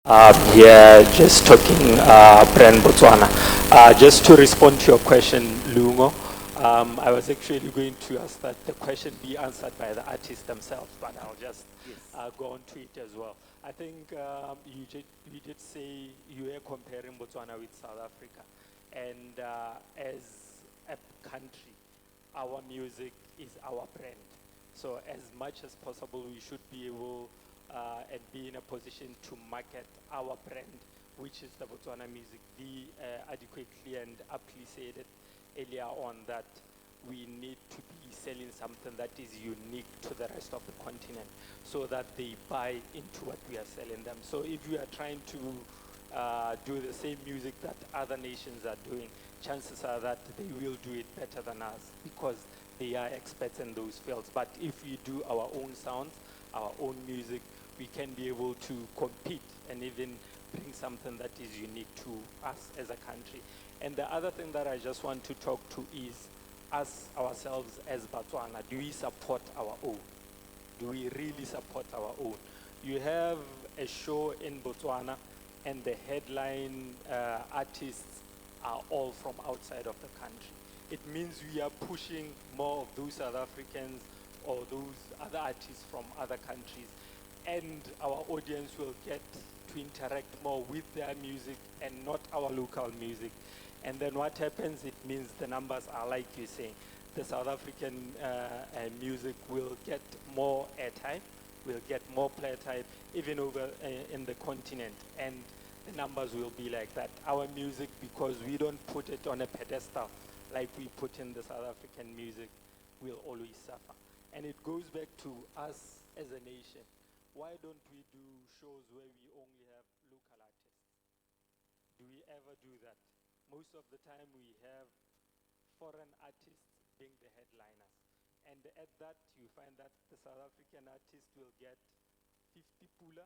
Here, just talking brand Botswana. Just to respond to your question, Lungo, I was actually going to ask that the question be answered by the artists themselves, but I'll just go on to it as well. I think you did say you were comparing Botswana with South Africa, and as a country, our music is our brand. So as much as possible, we should be able and be in a position to market our brand, which is the Botswana music. Adequately and aptly said it earlier on that we need to be selling something that is unique to the rest of the continent so that they buy into what we are selling them. So if we are trying to do the same music that other nations are doing, chances are that they will do it better than us because they are experts in those fields. But if we do our own sounds, our own music, we can be able to compete and even bring something that is unique to us as a country. And the other thing that I just want to talk to is us ourselves as Botswana. Do we support our own? Do we really support our own? You have a show in Botswana and the headline artists are all from outside of the country. It means we are pushing more of those South Africans or those other artists from other countries, and our audience will get to interact more with their music and not our local music. And then what happens, it means the numbers are like you're saying. The South African music will get more airtime, will get more play time, even over in the continent, and the numbers will be like that. Our music, because we don't put it on a pedestal like we put in the South African music, will always suffer. And it goes back to us as a nation. Why don't we do shows where we only have local artists? Do we ever do that? Most of the time we have foreign artists being the headliners. And at that, you find that the South African artist will get 50 pula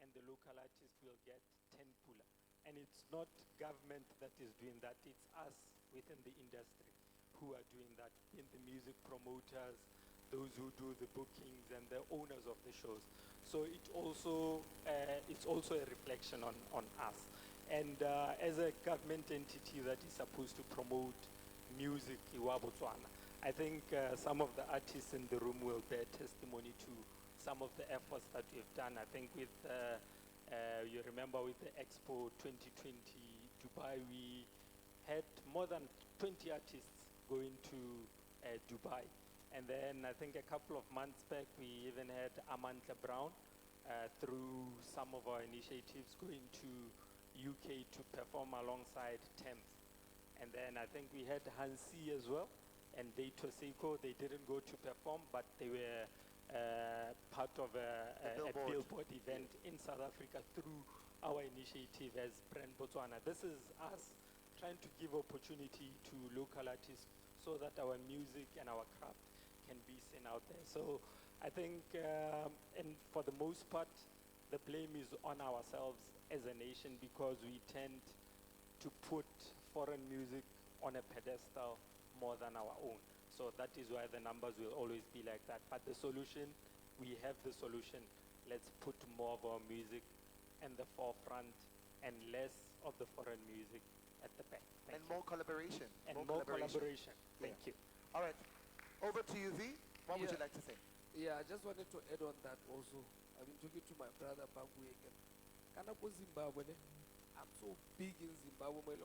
and the local artist will get 10 pula. And it's not government that is doing that, it's us within the industry who are doing that, in the music promoters, those who do the bookings and the owners of the shows. So it's also a reflection on us. And as a government entity that is supposed to promote music in Botswana, I think some of the artists in the room will bear testimony to some of the efforts that we've done. I think with, you remember with the Expo 2020 Dubai, we had more than 20 artists going to Dubai. And then I think a couple of months back, we even had Amantla Brown through some of our initiatives going to UK to perform alongside Thames. And then I think we had Hansi as well, and Dato Seiko. They didn't go to perform, but they were part of a billboard event in South Africa through our initiative as Brand Botswana. This is us trying to give opportunity to local artists so that our music and our craft can be seen out there. So I think, and for the most part, the blame is on ourselves as a nation because we tend to put foreign music on a pedestal more than our own. So that is why the numbers will always be like that. But the solution, we have the solution. Let's put more of our music in the forefront and less of the foreign music at the back. And more collaboration. And more collaboration. Thank you. All right. Over to you, V. What would you like to say? Yeah, I just wanted to add on that also. I've been talking to my brother Bangu again. Kanako Zimbabwe, I'm so big in Zimbabwe.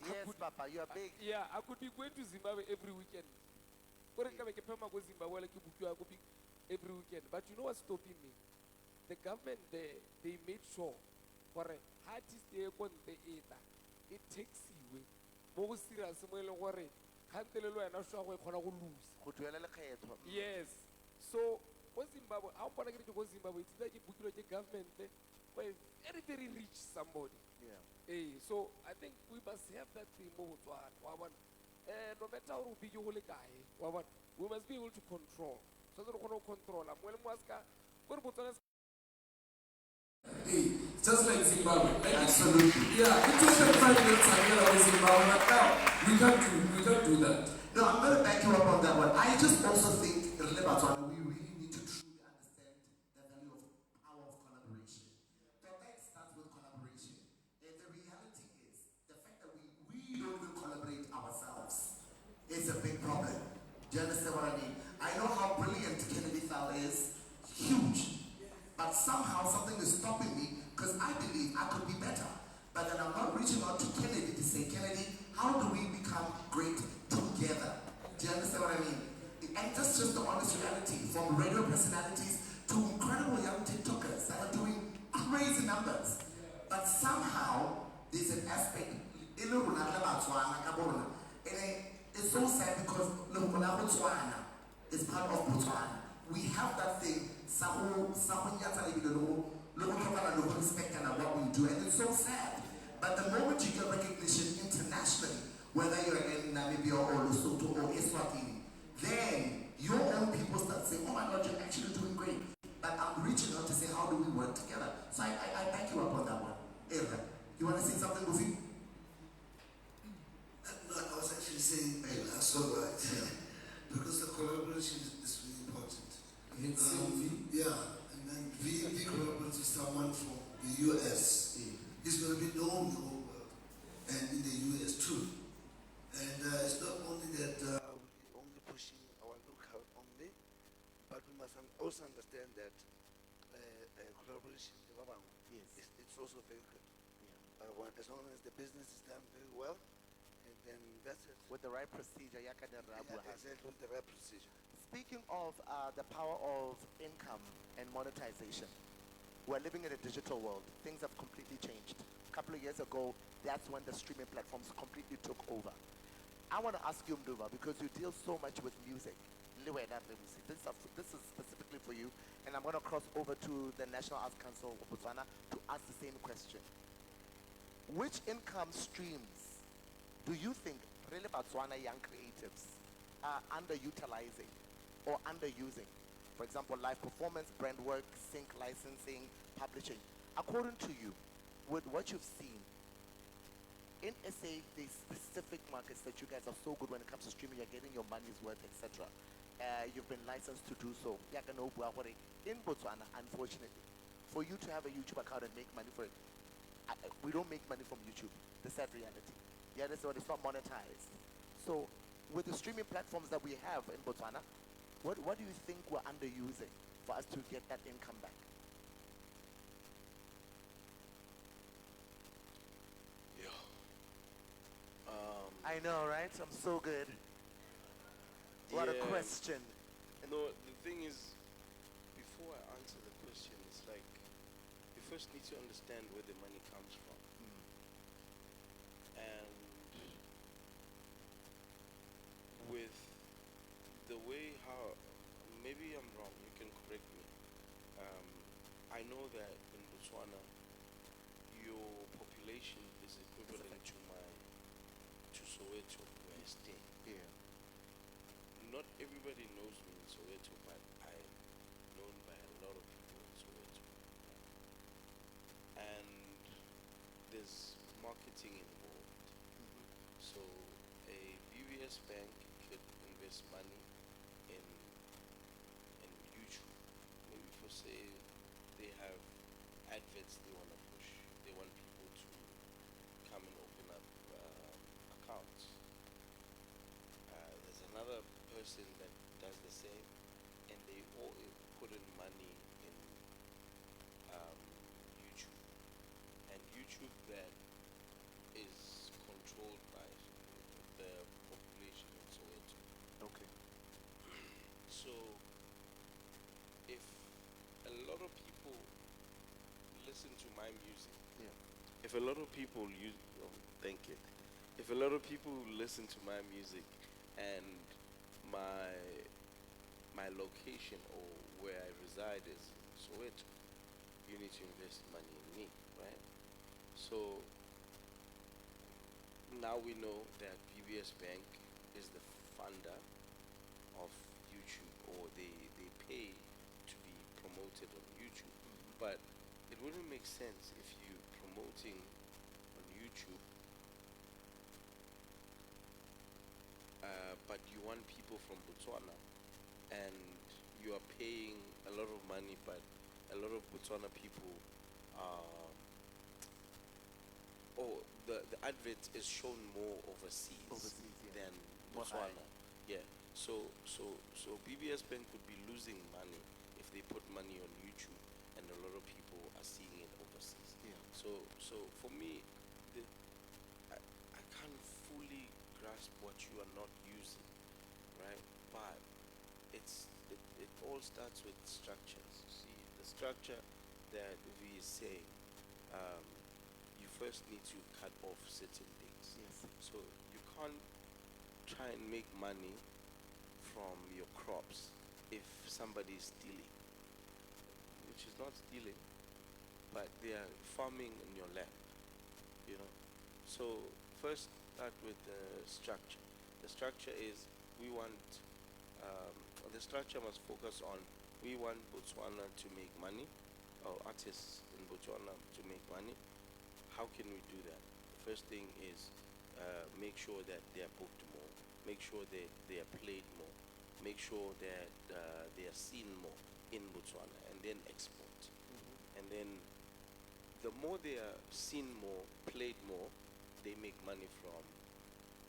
Yes, Papa, you are big. Yeah, I could be going to Zimbabwe every weekend. Every weekend. But you know what's stopping me? The government there, they made sure for an artist they on the ether, it takes you away. More serious, yes. So, what Zimbabwe, how can I get to Zimbabwe? It's like a government there, but very, very rich somebody. Yeah. Hey, so I think we must have that thing more to no matter how big you will guy, we must be able to control. So that we can control. Just like Zimbabwe. Absolutely. Yeah, it took them 5 years to get out of Zimbabwe, but now we can't do that. No, I'm going to back you up on that one. I just also think we really need to truly understand the value of power of collaboration. Do you understand what I mean? I know how brilliant Kennedy Fell is, huge. But somehow something is stopping me because I believe I could be better. But then I'm not reaching out to Kennedy to say, Kennedy, how do we become great together? Do you understand what I mean? And that's just the honest reality, from radio personalities to incredible young TikTokers that are doing crazy numbers. But somehow there's an aspect, and it's so sad because Botswana is part of Botswana. We have that thing, respect and what we do, and it's so sad. But the moment you get recognition internationally, whether you're in Namibia or Lesotho or Eswatini, then your own people start saying, oh my God, you're actually doing great. But I'm reaching out to say, how do we work together? So I back you up on that one. Eva, you want to say something, Guffy? No, I was actually saying, hey, that's so right. Yeah. Because the collaboration is really important. Yeah, and then V collaborates with someone from the US. He's going to be known in the whole world and in the US too. And it's not only that we're only pushing our local only, but we must also understand that collaboration, it's also very good. Yeah. As long as the business is done very well, and then that's it. With the right procedure, Exactly, with the right procedure. Speaking of the power of income and monetization, we're living in a digital world. Things have completely changed. A couple of years ago, that's when the streaming platforms completely took over. I want to ask you, Mduva, because you deal so much with music. This is specifically for you, and I'm going to cross over to the National Arts Council of Botswana to ask the same question. Which income streams do you think really Botswana young creatives are underutilizing or underusing? For example, live performance, brand work, sync licensing, publishing. According to you, with what you've seen, in SA, the specific markets that you guys are so good when it comes to streaming, you're getting your money's worth, etc. You've been licensed to do so. In Botswana, unfortunately, for you to have a YouTube account and make money for it, we don't make money from YouTube. The sad reality. Yeah, that's what it's not monetized. So, with the streaming platforms that we have in Botswana, what do you think we're underusing for us to get that income back? I know, right? I'm so good. What a question. No, the thing is, before I answer the question, it's like, you first need to understand where the money comes from. And with the way how, maybe I'm wrong, you can correct me. I know that in Botswana, your population is equivalent to Soweto, where I stay. Yeah. Not everybody knows me in Soweto, but I'm known by a lot of people in Soweto. And there's marketing involved. So a BBS Bank could invest money in YouTube. Maybe for say they have adverts they want to push. They want people to come and open up accounts. There's another person that does the same, and they all put in money in YouTube. And YouTube that is controlled by the population in Soweto. Okay. So if a lot of people listen to my music, if a lot of people thank you. If a lot of people listen to my music and my location or where I reside is Soweto, you need to invest money in me, right? So now we know that BBS Bank is the funder of YouTube, or they pay to be promoted on YouTube. But it wouldn't make sense if you're promoting on YouTube, but you want people from Botswana, and you are paying a lot of money, but a lot of Botswana people the advert is shown more overseas, yeah. than Botswana. Yeah. So BBS Bank would be losing money if they put money on YouTube, and a lot of people are seeing it overseas. Yeah. So for me, the, I can't fully grasp what you are not using, right? But it all starts with structures. See, the structure that we is saying, um, you first need to cut off certain things. Yes. So you can't try and make money from your crops if somebody is stealing, which is not stealing, but they are farming in your land, you know. So first start with the structure. The structure is we want, um, the structure must focus on we want Botswana to make money, or artists in Botswana to make money. How can we do that? The first thing is make sure that they are booked more, make sure they are played more, make sure that they are seen more in Botswana, and then export. And then the more they are seen more, played more, they make money from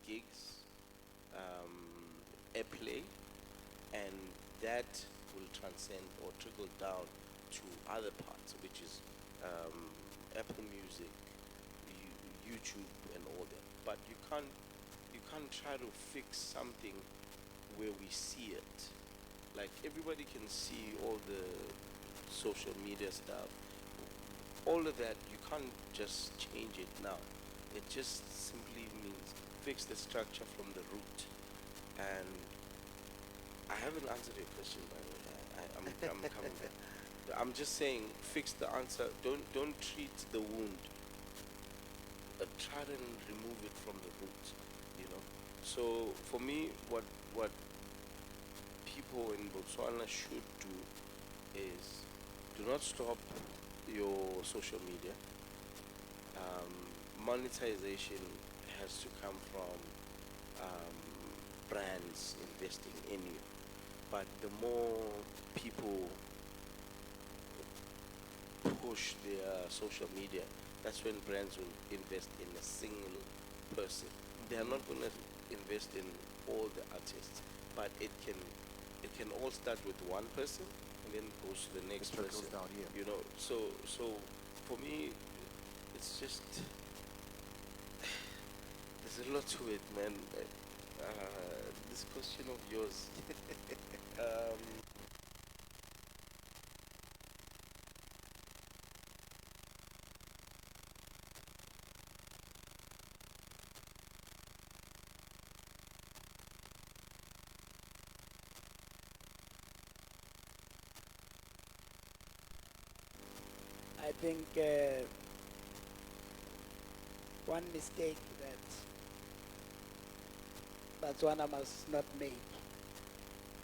gigs, airplay, and that will transcend or trickle down to other parts, which is Apple Music, YouTube, and all that. But you can't try to fix something where we see it. Like everybody can see all the social media stuff, all of that. You can't just change it now. It just simply means fix the structure from the root. And I haven't answered your question, by the way. I'm coming back. I'm just saying, fix the answer. Don't treat the wound. Try and remove it from the root. You know. So for me, what people in Botswana should do is do not stop your social media. Monetization has to come from brands investing in you. But the more people push their social media, that's when brands will invest in a single person. They are not going to invest in all the artists, but it can all start with one person and then goes to the next It trickles person. down, yeah. You know, so for me, it's just there's a lot to it, man. This question of yours. I think one mistake that Botswana must not make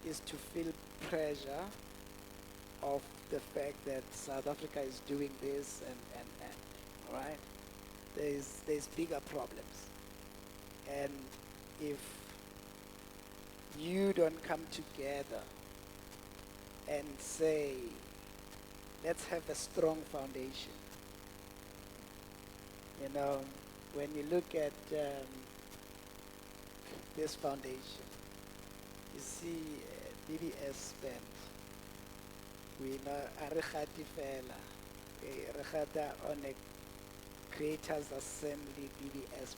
is to feel pressure of the fact that South Africa is doing this and all right. There's bigger problems, and if you don't come together and say, let's have a strong foundation. You know, when you look at this foundation, you see BBS Bank. We know Arikati Fela, Rekata on a Creators Assembly BBS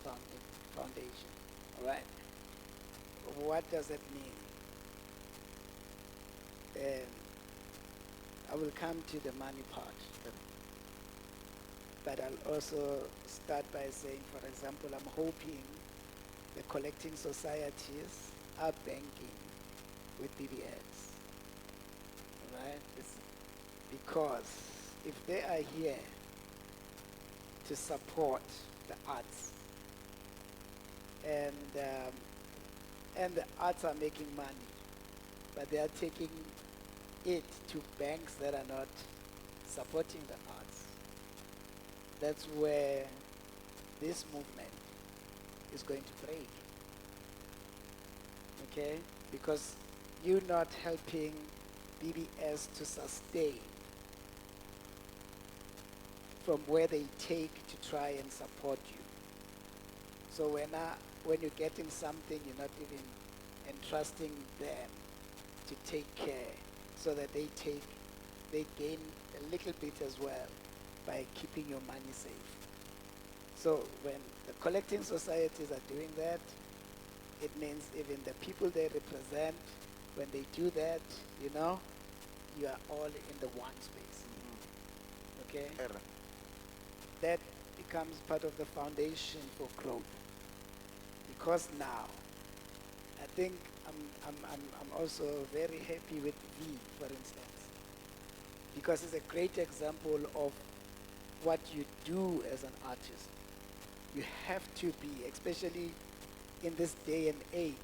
Foundation. All right. What does it mean? I will come to the money part. But I'll also start by saying, for example, I'm hoping the collecting societies are banking with BBS. Right? Because if they are here to support the arts, and the arts are making money, but they are taking it to banks that are not supporting the arts, that's where this movement is going to break. Okay? Because you're not helping BBS to sustain from where they take to try and support you. So when you're getting something, you're not even and trusting them to take care so that they gain a little bit as well by keeping your money safe. So when the collecting societies are doing that, it means even the people they represent, when they do that, you know, you are all in the one space. Okay? That becomes part of the foundation for growth. Because now, I think I'm also very happy with V, for instance, because it's a great example of what you do as an artist. You have to be, especially in this day and age,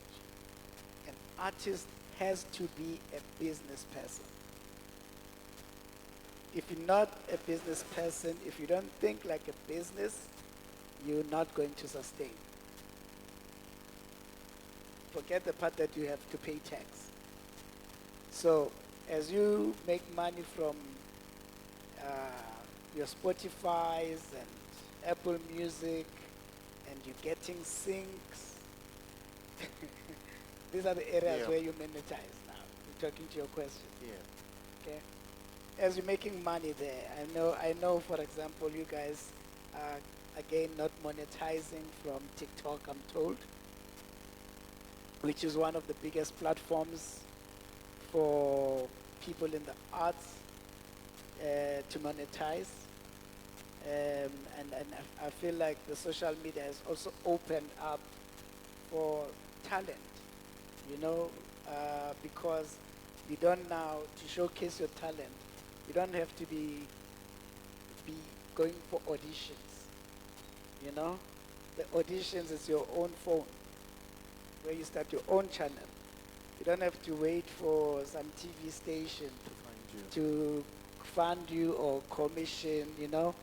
an artist has to be a business person. If you're not a business person, if you don't think like a business, you're not going to sustain. Forget the part that you have to pay tax. So as you make money from your Spotify's and Apple Music, and you're getting syncs, these are the areas where you monetize now. We're talking to your question. Okay? As you're making money there, I know, for example, you guys are, again, not monetizing from TikTok, I'm told, which is one of the biggest platforms for people in the arts to monetize. And I feel like the social media has also opened up for talent, you know, because you don't now, to showcase your talent, you don't have to be going for auditions, you know. The auditions is your own phone, where you start your own channel. You don't have to wait for some TV station to fund you or commission, you know.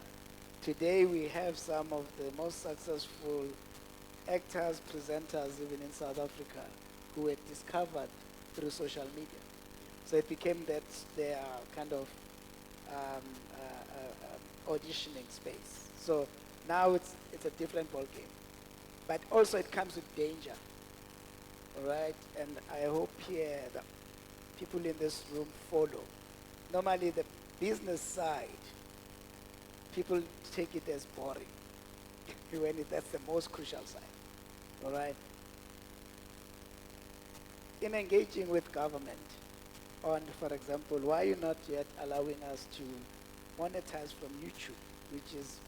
Today we have some of the most successful actors, presenters, even in South Africa, who were discovered through social media. So it became that their kind of auditioning space. So now it's a different ballgame. But also it comes with danger, all right? And I hope here that people in this room follow. Normally the business side, people take it as boring, when that's the most crucial side, all right? In engaging with government on, for example, why are you not yet allowing us to monetize from YouTube, which is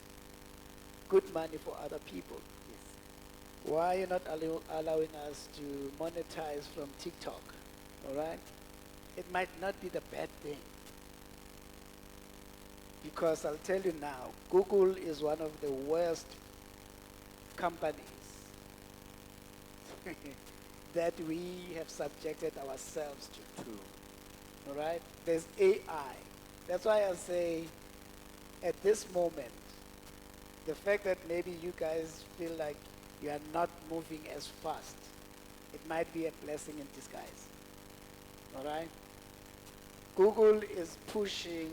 good money for other people? Yes. Why are you not allowing us to monetize from TikTok, all right? It might not be the bad thing, because I'll tell you now, Google is one of the worst companies that we have subjected ourselves to. True. All right? There's AI. That's why I say, at this moment, the fact that maybe you guys feel like you are not moving as fast, it might be a blessing in disguise. All right? Google is pushing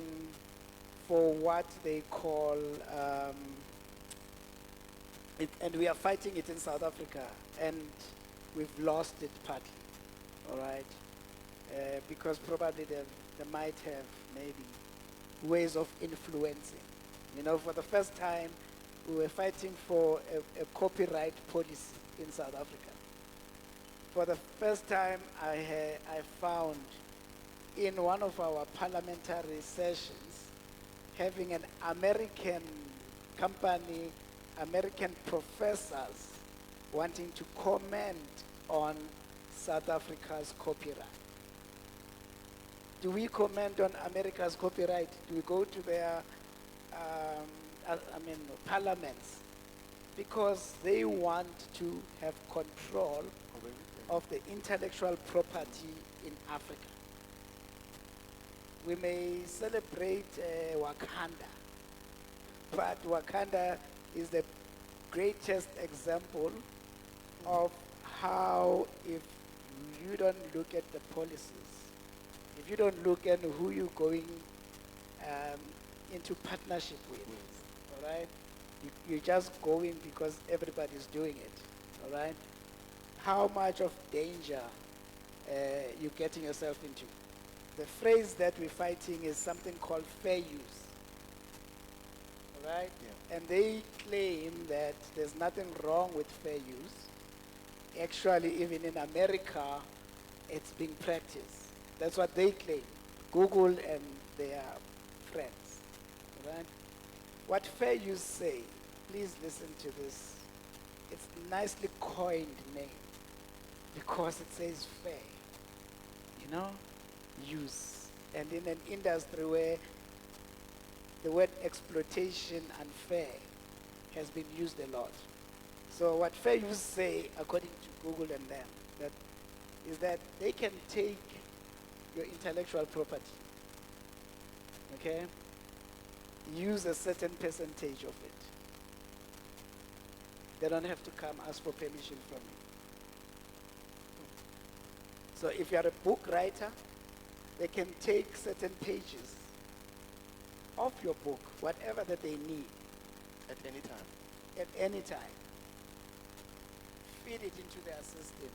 for what they call, and we are fighting it in South Africa, and we've lost it partly, all right? Because probably they might have maybe ways of influencing. You know, for the first time, we were fighting for a copyright policy in South Africa. For the first time, I found in one of our parliamentary sessions, having an American company, American professors wanting to comment on South Africa's copyright. Do we comment on America's copyright? Do we go to their parliaments? Because they want to have control of the intellectual property in Africa. We may celebrate Wakanda, but Wakanda is the greatest example of how, if you don't look at the policies, if you don't look at who you're going into partnership with, all right? You're just going because everybody's doing it, all right? How much of danger you're getting yourself into. The phrase that we're fighting is something called fair use. All right? Yeah. And they claim that there's nothing wrong with fair use. Actually, even in America, it's being practiced. That's what they claim. Google and their friends. All right? What fair use say, please listen to this. It's a nicely coined name because it says fair. You know? Use. And in an industry where the word exploitation and fair has been used a lot. So what fair use say, according to Google and them, that is that they can take your intellectual property, okay, use a certain percentage of it. They don't have to come ask for permission from you. So if you're a book writer, they can take certain pages of your book, whatever that they need, At any time. at any time. Feed it into their system,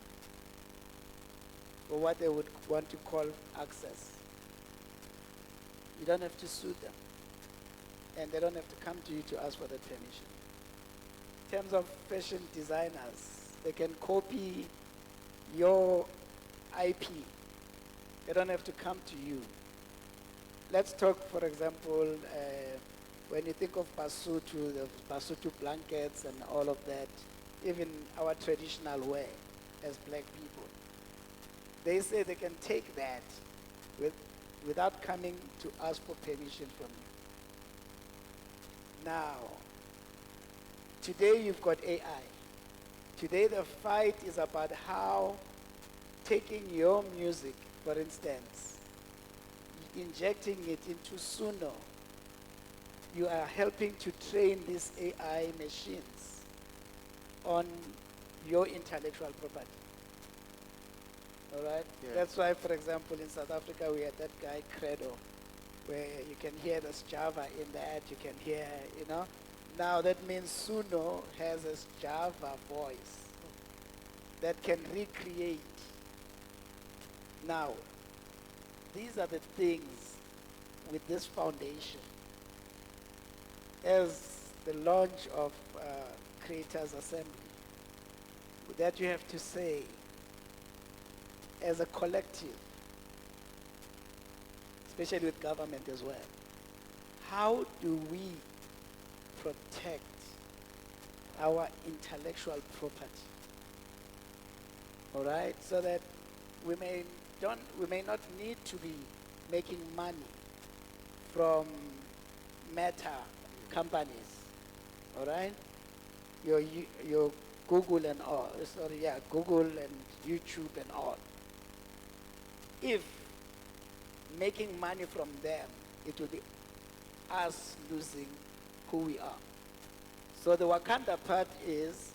or what they would want to call access. You don't have to sue them, and they don't have to come to you to ask for that permission. In terms of fashion designers, they can copy your IP. They don't have to come to you. Let's talk, for example, when you think of Basotho, the Basotho blankets and all of that, even our traditional wear as black people. They say they can take that without coming to ask for permission from you. Now, today you've got AI. Today the fight is about how taking your music, for instance, injecting it into Suno, you are helping to train these AI machines on your intellectual property. All right? Yeah. That's why, for example, in South Africa, we had that guy, Credo, where you can hear this Java in that, you can hear, you know. Now that means Suno has a Java voice that can recreate. Now, these are the things with this foundation. As the launch of Creators Assembly, that you have to say, as a collective, especially with government as well, how do we protect our intellectual property? All right, so that we may not need to be making money from meta companies. All right, your Google and all. Sorry, yeah, Google and YouTube and all. If making money from them, it will be us losing who we are. So the Wakanda part is,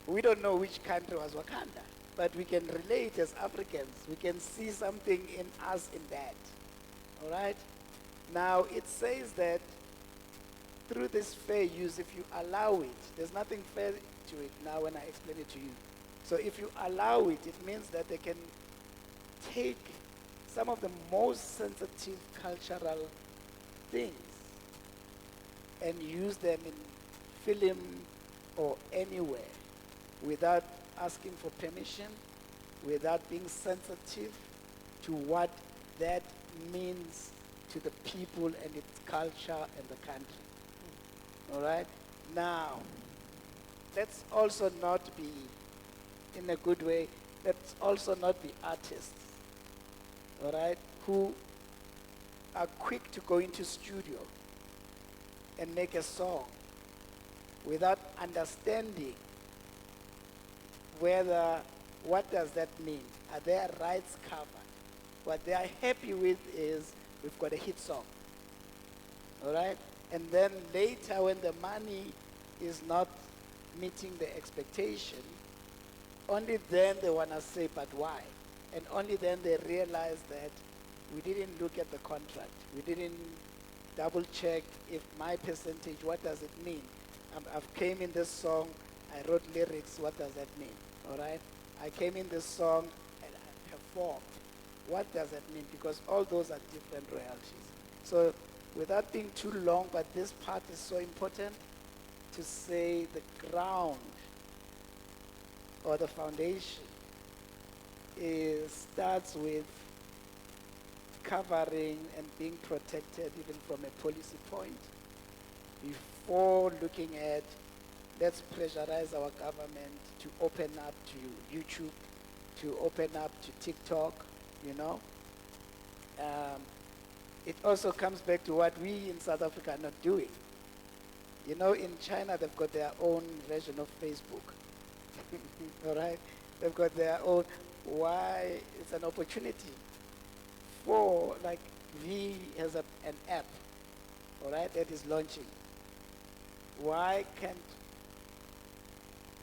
we don't know which country was Wakanda, but we can relate as Africans. We can see something in us in that. All right? Now, it says that through this fair use, if you allow it, there's nothing fair to it now when I explain it to you. So if you allow it, it means that they can take some of the most sensitive cultural things and use them in film or anywhere without asking for permission, without being sensitive to what that means to the people and its culture and the country. All right? Now, let's also not be, in a good way, let's also not be artists, all right, who are quick to go into studio and make a song without understanding what does that mean? Are their rights covered? What they are happy with is we've got a hit song, all right? And then later when the money is not meeting the expectation, only then they want to say, but why? And only then they realize that we didn't look at the contract. We didn't double check if my percentage, what does it mean? I've came in this song, I wrote lyrics, what does that mean? All right? I came in this song and I performed. What does that mean? Because all those are different royalties. So without being too long, but this part is so important to say the ground or the foundation starts with covering and being protected even from a policy point before looking at let's pressurize our government to open up to YouTube, to open up to TikTok, you know. It also comes back to what we in South Africa are not doing. You know, in China, they've got their own version of Facebook. All right? They've got their own. Why? It's an opportunity for, like, V has an app, all right, that is launching. Why can't,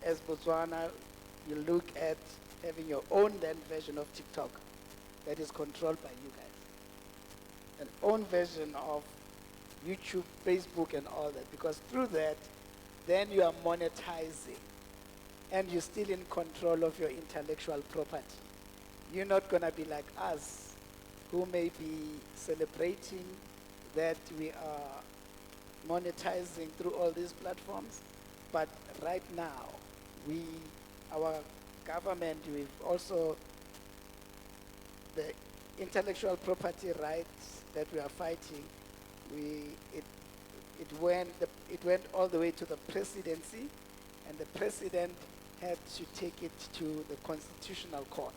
as Botswana, you look at having your own then version of TikTok that is controlled by you guys? An own version of YouTube, Facebook, and all that, because through that, then you are monetizing and you're still in control of your intellectual property. You're not going to be like us, who may be celebrating that we are monetizing through all these platforms, but right now, our government, we've also, the intellectual property rights that we are fighting, it went all the way to the presidency, and the president had to take it to the constitutional court.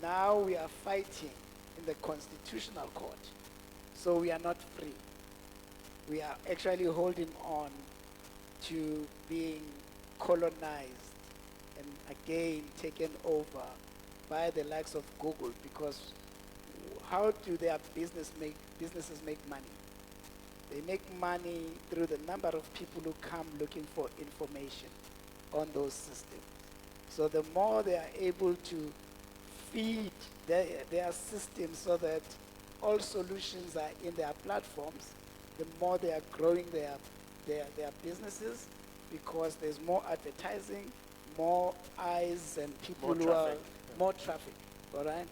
Now we are fighting in the constitutional court, so we are not free. We are actually holding on to being colonized and again taken over by the likes of Google, because how do their businesses make money? They make money through the number of people who come looking for information on those systems. So the more they are able to feed their systems so that all solutions are in their platforms, the more they are growing their businesses, because there's more advertising, more eyes and people More traffic. more traffic, all right?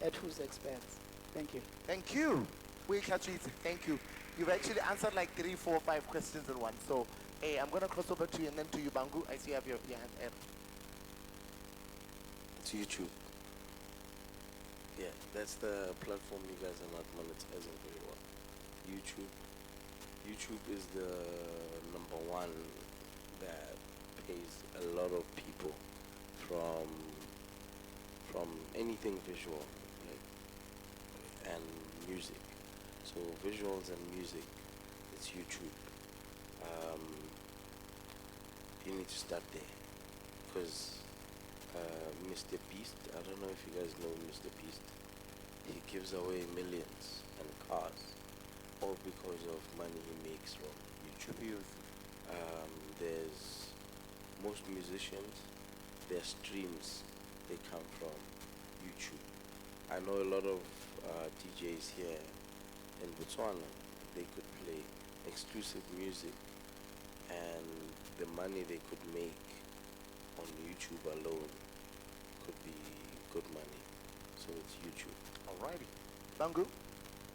At whose expense? Thank you. Thank you. We'll catch you. Thank you. You've actually answered like 3, 4, 5 questions in one. So, hey, I'm going to cross over to you and then to you, Bangu. I see you have your hand up. It's YouTube. Yeah, that's the platform you guys are not monetizing very well. YouTube. YouTube is the number one that pays a lot of people from anything visual, like, and music. So visuals and music, it's YouTube. You need to start there, because Mr. Beast, I don't know if you guys know Mr. Beast, he gives away millions and cars, all because of money he makes from YouTube. There's most musicians, their streams, they come from YouTube. I know a lot of DJs here in Botswana, they could play exclusive music, and the money they could make on YouTube alone could be good money. So it's YouTube. Alrighty. Bangu?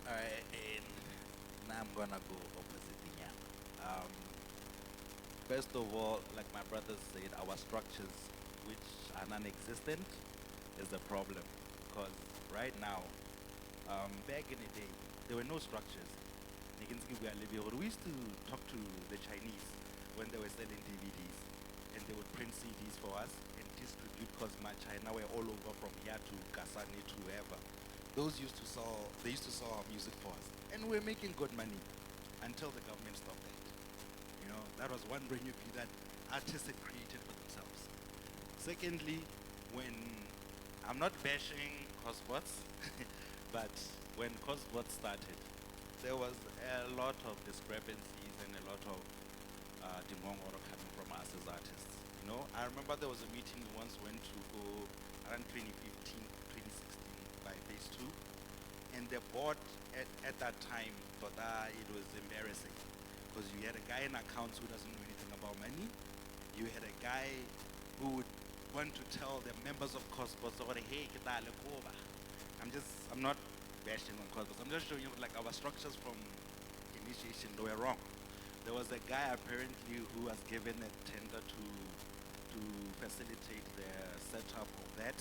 Alright, and now I'm gonna go opposite the first of all, like my brother said, our structures, which are non-existent, is the problem. Because right now, back in the day, there were no structures. We used to talk to the Chinese when they were selling DVDs, and they would print CDs for us and distribute, because China were all over from here to Kasane to wherever. They used to sell our music for us, and we were making good money until the government stopped that. You know, that was one revenue that artists had created for themselves. Secondly, when I'm not bashing Cosbots, but when Cosbots started, there was a lot of discrepancies and a lot of dimongoro coming from us as artists. You know, I remember there was a meeting we once went to go around 2015, 2016 by phase 2, and the board at that time thought it was embarrassing, because you had a guy in accounts who doesn't know anything about money. You had a guy who would want to tell the members of Cosmos, hey, I'm not bashing on Cosmos. I'm just showing you like our structures from initiation, they were wrong. There was a guy apparently who was given a tender to facilitate the setup of that.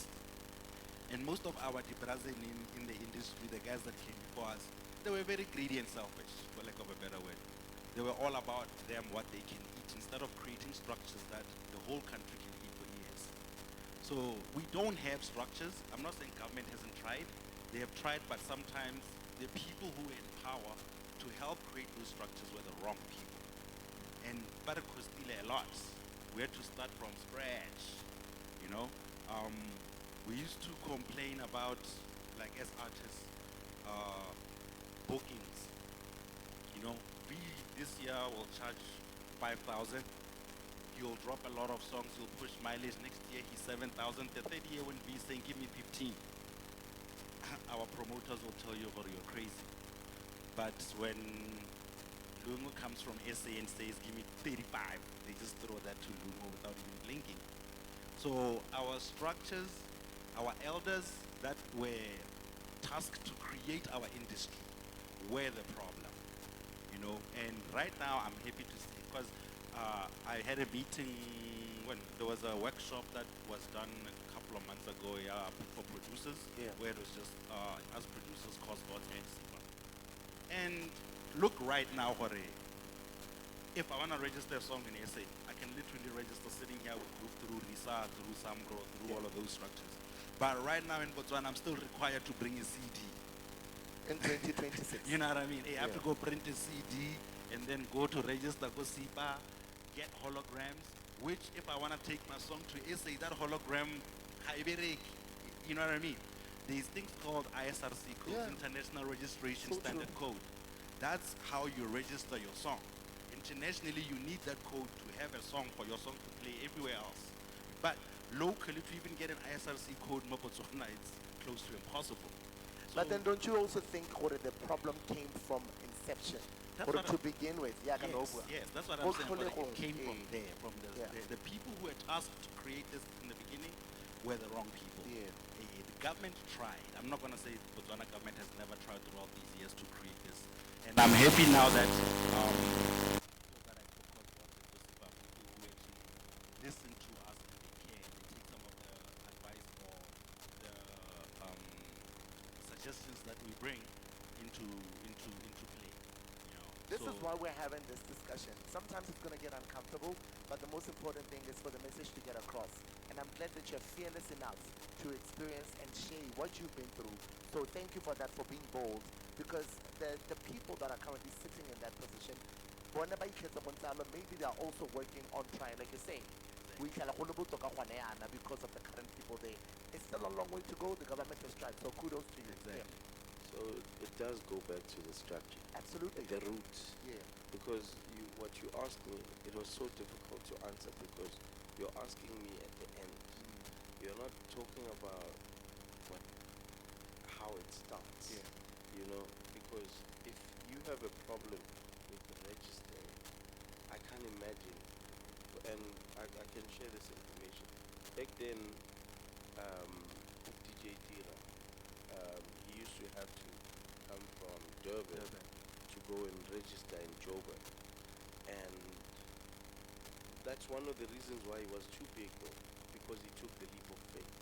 And most of our Brazil in the industry, the guys that came before us, they were very greedy and selfish, for lack of a better word. They were all about them, what they can eat, instead of creating structures that the whole country can eat for years. So we don't have structures. I'm not saying government hasn't tried. They have tried, but sometimes the people who were in power to help create those structures were the wrong people. And but it cost a lot. We had to start from scratch, you know. We used to complain about, like as artists, bookings. You know, we this year will charge 5,000. You'll drop a lot of songs, you'll push mileage. Next year he's 7,000. The third year when he's saying give me 15, our promoters will tell you, oh, you're crazy. But when Lungo comes from SA and says give me 35, they just throw that to Lungo without even blinking. So our structures, our elders that were tasked to create our industry were the problem, you know. And right now I'm happy to see, because I had a meeting when there was a workshop that was done a couple of months ago, for producers, where it was just us producers, Cosbot and Sipa. And look right now, Hore, if I want to register a song in SA, I can literally register sitting here through RISA, through Sambro, through all of those structures. But right now in Botswana, I'm still required to bring a CD. In 2026. You know what I mean? I have to go print a CD and then go to register, go SIPA, get holograms, which if I want to take my song to SA, that hologram, you know what I mean? There's things called ISRC code, International Registration Standard Code. That's how you register your song. Internationally, you need that code to have a song for your song to play everywhere else. But locally, to even get an ISRC code in Botswana, it's close to impossible. So But then don't you also think the problem came from inception? Or to begin with? Yes, that's what I'm saying. It came from there, from the people who were tasked to create this in the beginning were the wrong people. The government tried. I'm not going to say Botswana government has never tried throughout these years to create this. And I'm happy now that listen to us and they care and they take some of the advice or the suggestions that we bring into play. You know? This is why we're having this discussion. Sometimes it's going to get uncomfortable, but the most important thing is for the message to get across. And I'm glad that you're fearless enough to experience and share what you've been through. So thank you for that, for being bold, because the people that are currently sitting in that position, maybe they are also working on trying, like you're saying, because of the current people there. It's still a long way to go. The government has tried, so kudos to you. Exactly. So it does go back to the structure. Absolutely. The roots. Because what you asked me, it was so difficult to answer because you're asking me at the end. You're not talking about how it starts. You know, because if you have a problem with the registering, I can't imagine, and I can share this information. Back then, DJ Tira, he used to have to come from Durban to go and register in Joburg. And that's one of the reasons why he was too big though, because he took the leap of faith.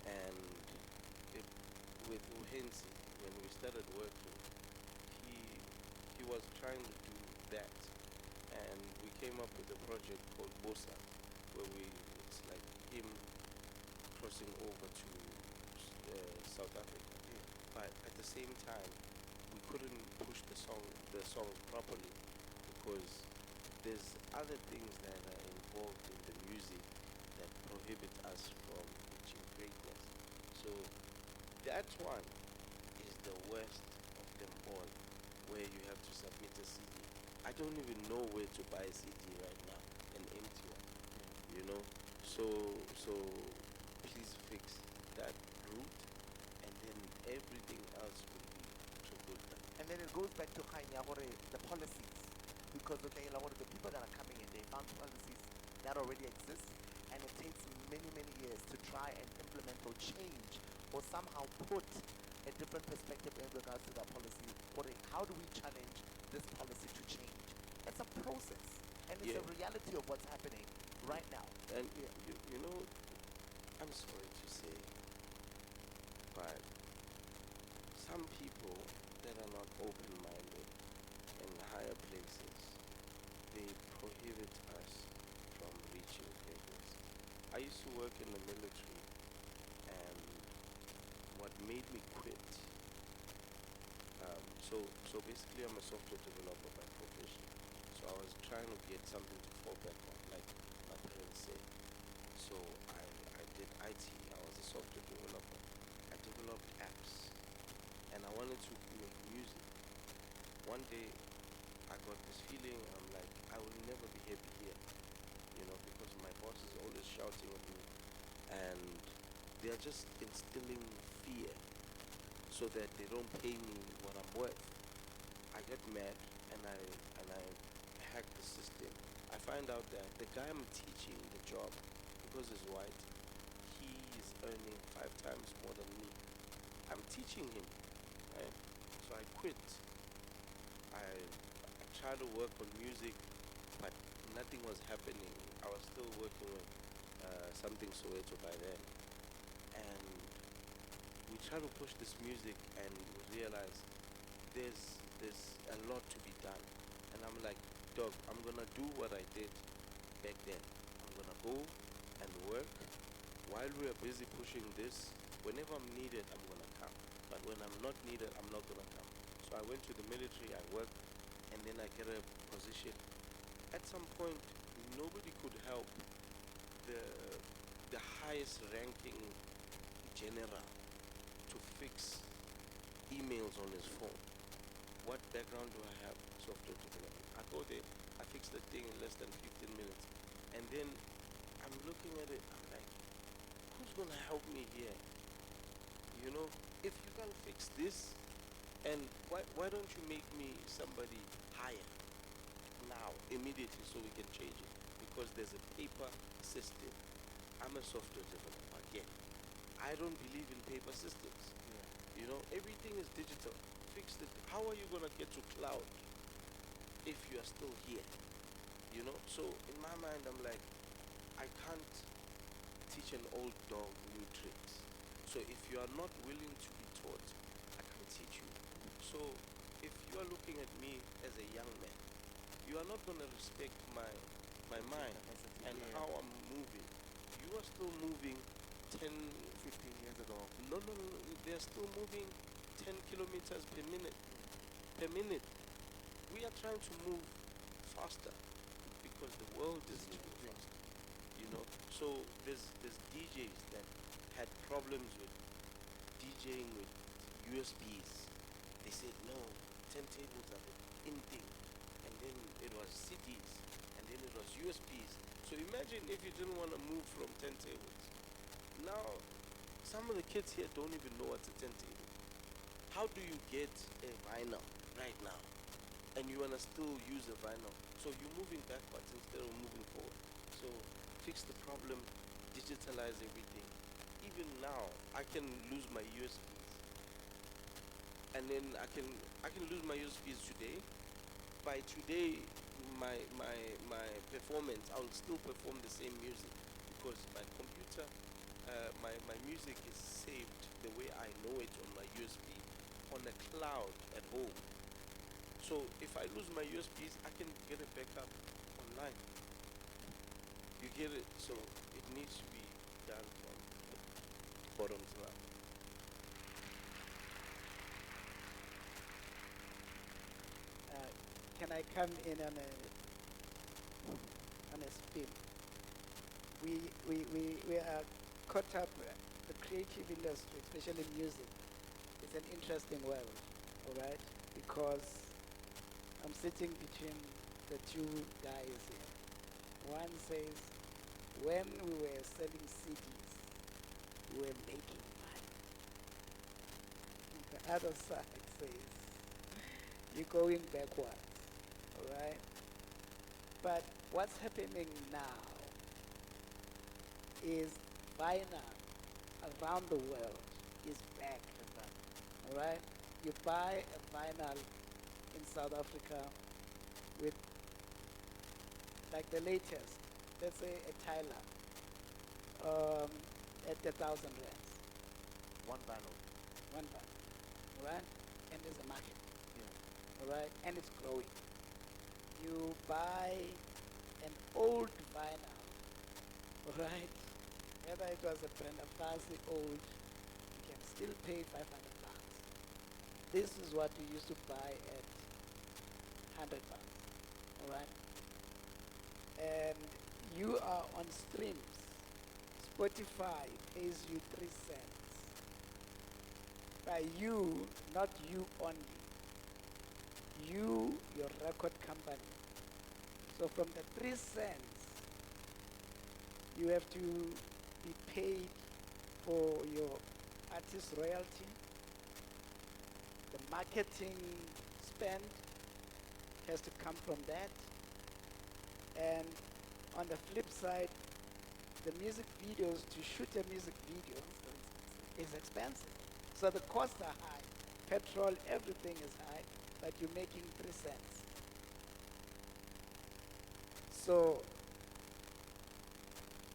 And with Uhensi, when we started working, he was trying to do that. And we came up with a project called Bosa, where it's like him crossing over to South Africa. But at the same time, we couldn't push the song properly because there's other things that are involved in the music that prohibit us from reaching greatness. So that one is the worst of them all, where you have to submit a CD. I don't even know where to buy a CD right now, an empty one, you know. So please fix that route, and then everything else will be to good. And then it goes back to the policies, because the people that are coming in, they found policies that already exist, and it takes many, many years to try and implement or change or somehow put a different perspective in regards to that policy? Or how do we challenge this policy to change? It's a process, and it's Yeah. a reality of what's happening right now. And you know, I'm sorry to say, but some people that are not open-minded in higher places, they prohibit us from reaching greatness. I used to work in the military, and what made me quit, so basically I'm a software developer by profession. So I was trying to get something to fall back on, like my parents say. So I did IT. I was a software developer. I developed apps, and I wanted to make music. One day, I got this feeling. I'm like, I will never be happy here, because my boss is always shouting at me, and they are just instilling fear so that they don't pay me what I'm worth. I get mad, and I hack the system. I find out that the guy I'm teaching the job, because he's white, he is earning 5 times more than me. I'm teaching him, right? So I quit. I tried to work on music, but nothing was happening. I was still working with something Soweto by then. And we try to push this music, and we realize there's a lot to be done. And I'm like, dog, I'm gonna do what I did back then. I'm gonna go and work while we are busy pushing this. Whenever I'm needed, I'm gonna come. But when I'm not needed, I'm not gonna come. So I went to the military, I worked, and then I get a position. At some point, nobody could help the highest ranking general to fix emails on his phone. What background do I have? Software development. I go there, I fix the thing in less than 15 minutes. And then I'm looking at it, I'm like, who's gonna help me here? If you can fix this, and why don't you make me somebody higher now, immediately, so we can change it? Because there's a paper system. I'm a software developer, again. I don't believe in paper systems. Everything is digital. Fix it. How are you gonna get to cloud if you are still here? So in my mind, I'm like, I can't teach an old dog new tricks. So if you are not willing to be taught, I can't teach you. So if you are looking at me as a young man, you are not gonna respect my mind and how I'm moving. You are still moving 10, 15 years ago. no, they're still moving 10 kilometers per minute. Per minute. We are trying to move faster because the world is moving faster. So there's DJs that had problems with DJing with USBs. They said no, turntables are the in thing, and then it was CDs, and then it was USBs. So imagine if you didn't want to move from turntables. Now, some of the kids here don't even know what's a turntable. How do you get a vinyl right now, and you want to still use a vinyl? So you're moving backwards instead of moving forward. So fix the problem, digitalize everything. Even now, I can lose my USBs, and then I can lose my USBs today. By today, my performance, I'll still perform the same music because my computer, my music is saved the way I know it on my USB on a cloud at home. So if I lose my USBs, I can get it back up online. You get it? So it needs to be done from bottom to up. Can I come in on a spin? We are caught up. The creative industry, especially music, is an interesting world, all right? Because I'm sitting between the two guys here. One says, when we were selling CDs, we were making money. The other side says, you're going backwards, all right? But what's happening now is vinyl around the world is back. All right? You buy a vinyl in South Africa with like the latest, let's say a Tyler, at 1,000 rands. One vinyl. One vinyl. All right? And there's a market. Yeah. All right? And it's growing. You buy an old vinyl, all right? Whether it was a Brenda Fassie old, you can still pay 500 bucks. This is what you used to buy at 100 bucks, all right? And you are on streams. Spotify pays you 3 cents. By you, not you only. You, your record company. So from the 3 cents, you have to be paid for your artist royalty, the marketing spend has to come from that, and on the flip side, the music videos, to shoot a music video is expensive. So the costs are high. Petrol, everything is high, but you're making 3 cents. So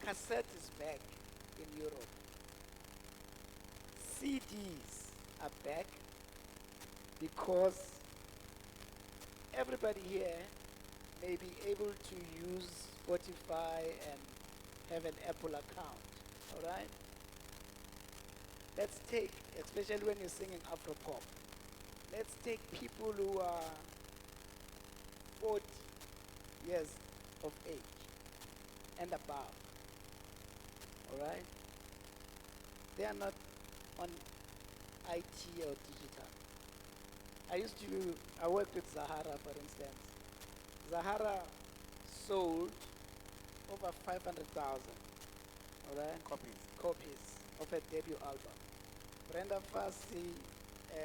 cassette is back in Europe. CDs are back because everybody here may be able to use Spotify and have an Apple account, all right? Let's take, especially when you're singing Afro-pop, let's take people who are 40 years of age and above, all right? They are not on IT or digital. I worked with Zahara, for instance. Zahara sold over 500,000, all right? Copies of her debut album. Brenda Fassie, I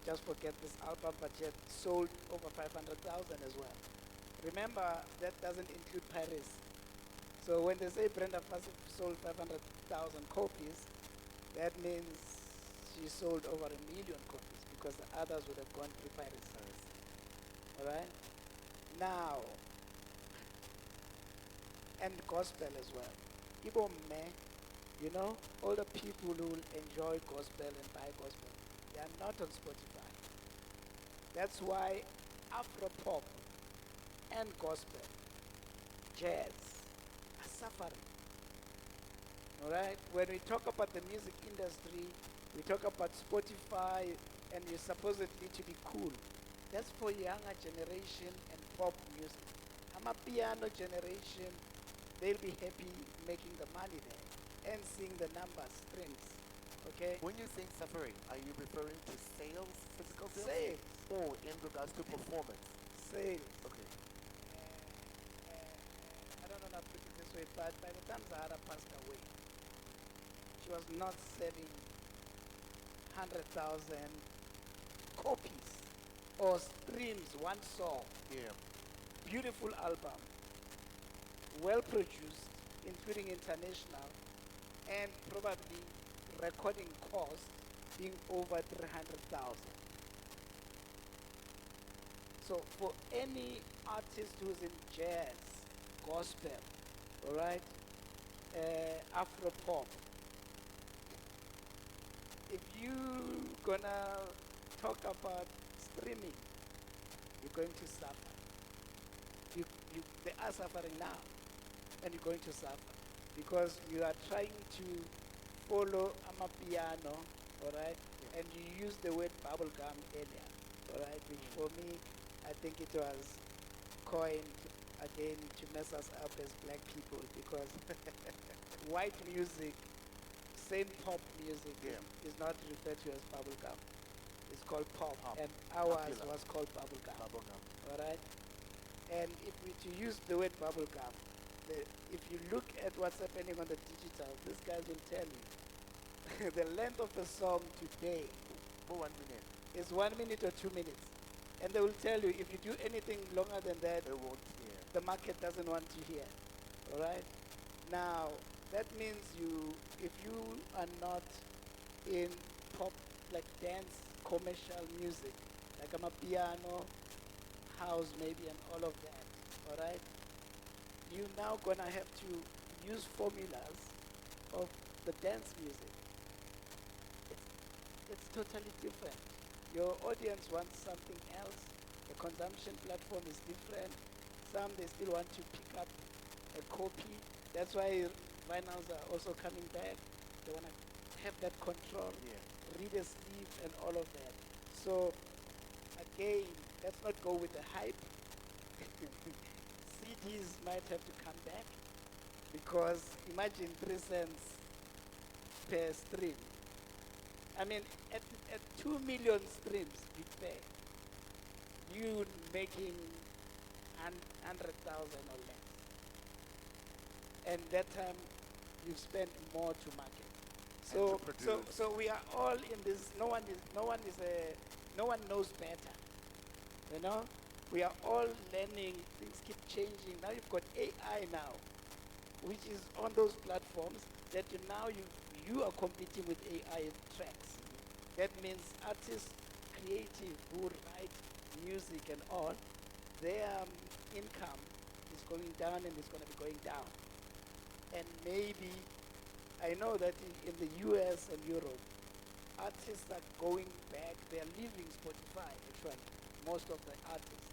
just forget this album, but she had sold over 500,000 as well. Remember, that doesn't include Paris. So when they say Brenda Fassie sold 500,000 copies, that means she sold over 1 million copies because the others would have gone through Paris. All right? Now, and gospel as well. Ibo me, you know, all the people who will enjoy gospel and buy gospel, they are not on Spotify. That's why Afro-pop and gospel, jazz, are suffering. All right? When we talk about the music industry, we talk about Spotify, and you're supposedly to be cool. That's for younger generation and pop music. I'm a piano generation. They'll be happy making the money there and seeing the numbers, streams. Okay? When you say suffering, are you referring to sales, physical sales? Sales. Or in regards to performance? Sales. Okay. I don't know how to put it this way, but by the time Zahara passed away, she was not selling 100,000 copies or streams, one song. Yeah. Beautiful album, well produced, including international, and probably recording cost being over 300,000. So for any artist who's in jazz, gospel, all right, Afro-pop, if you gonna talk about streaming, you're going to suffer. They are suffering now, and you're going to suffer because you are trying to follow Amapiano, all right, and you use the word bubblegum earlier, all right, which for me, I think it was coined again to mess us up as black people because white music, same pop music, is not referred to as bubblegum. It's called pop, and ours was called bubblegum. All right? And if we to use the word bubblegum, if you look at what's happening on the digital, these guys will tell you the length of the song today For 1 minute. is 1 minute or 2 minutes. And they will tell you if you do anything longer than that, They won't hear. the market doesn't want to hear. All right? Now, that means if you are not in pop, like dance, commercial music, like I'm a piano, house maybe, and all of that, all right? You're now gonna have to use formulas of the dance music. It's totally different. Your audience wants something else. The consumption platform is different. Some, they still want to pick up a copy. That's why vinyls are also coming back. They want to have that control, read a sleeve and all of that. So again, let's not go with the hype. CDs might have to come back because imagine 3 cents per stream. I mean, at 2 million streams, Big Bear, you making 100,000 or less. And that time, you've spent more to market. So we are all in this. No one knows better. You know, we are all learning. Things keep changing. Now you've got AI now, which is on those platforms that you are competing with AI tracks. That means artists, creative, who write music and all, their income is going down and is going to be going down. And maybe, I know that in the US and Europe, artists are going back, they're leaving Spotify actually, most of the artists,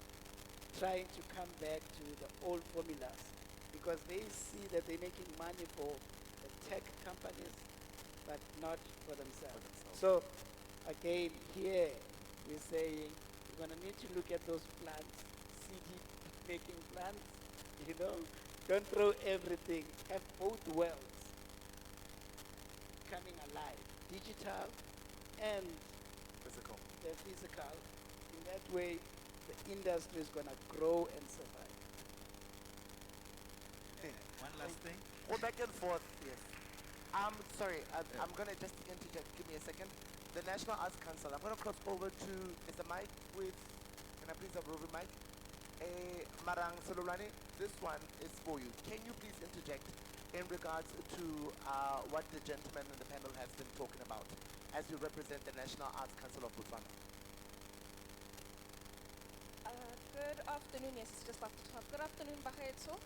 trying to come back to the old formulas because they see that they're making money for the tech companies, but not for themselves. So again, here we're saying we're going to need to look at those plans, CD making plans, you know. Don't throw everything. Have both worlds coming alive, digital and Physical. the physical. In that way, the industry is going to grow and survive. One last thing. Go back and forth, yes. Sorry, I'm going to just interject. Give me a second. The National Arts Council. I'm going to cross over to, is the mic with, can I please have a roving mic? Marang Sololwane, this one is for you. Can you please interject in regards to what the gentleman in the panel has been talking about as you represent the National Arts Council of Botswana? Good afternoon. Yes, it's just after 12. Good afternoon, Bagaetso.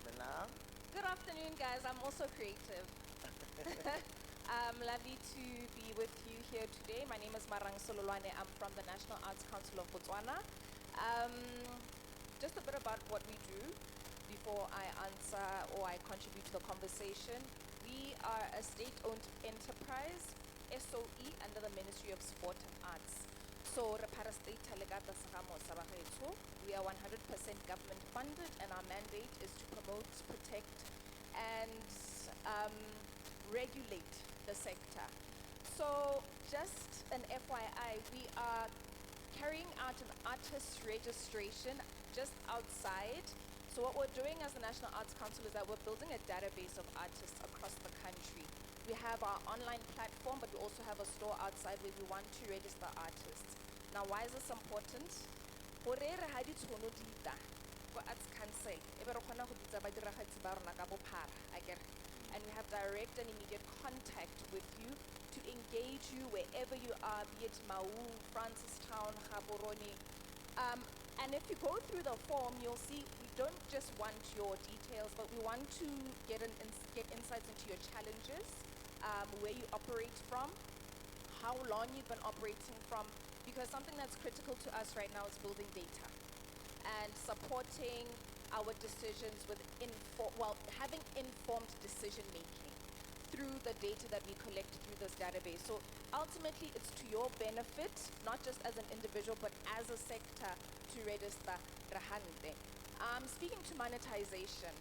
Melang? Good afternoon, guys. I'm also creative. I'm lovely to be with you here today. My name is Marang Sololwane. I'm from the National Arts Council of Botswana. Just a bit about what we do before I answer or I contribute to the conversation. We are a state-owned enterprise, SOE, under the Ministry of Sport and Arts. So, we are 100% government funded, and our mandate is to promote, protect, and regulate the sector. So, just an FYI, we are carrying out an artist registration just outside. So what we're doing as the National Arts Council is that we're building a database of artists across the country. We have our online platform, but we also have a store outside where we want to register artists. Now, why is this important? And we have direct and immediate contact with you to engage you wherever you are, be it Maun, Francistown, Gaborone. And if you go through the form, you'll see we don't just want your details, but we want to get insights into your challenges, where you operate from, how long you've been operating from, because something that's critical to us right now is building data and supporting our decisions with having informed decision making through the data that we collect through this database. So ultimately, it's to your benefit, not just as an individual, but as a sector, to register Rahante. Speaking to monetization,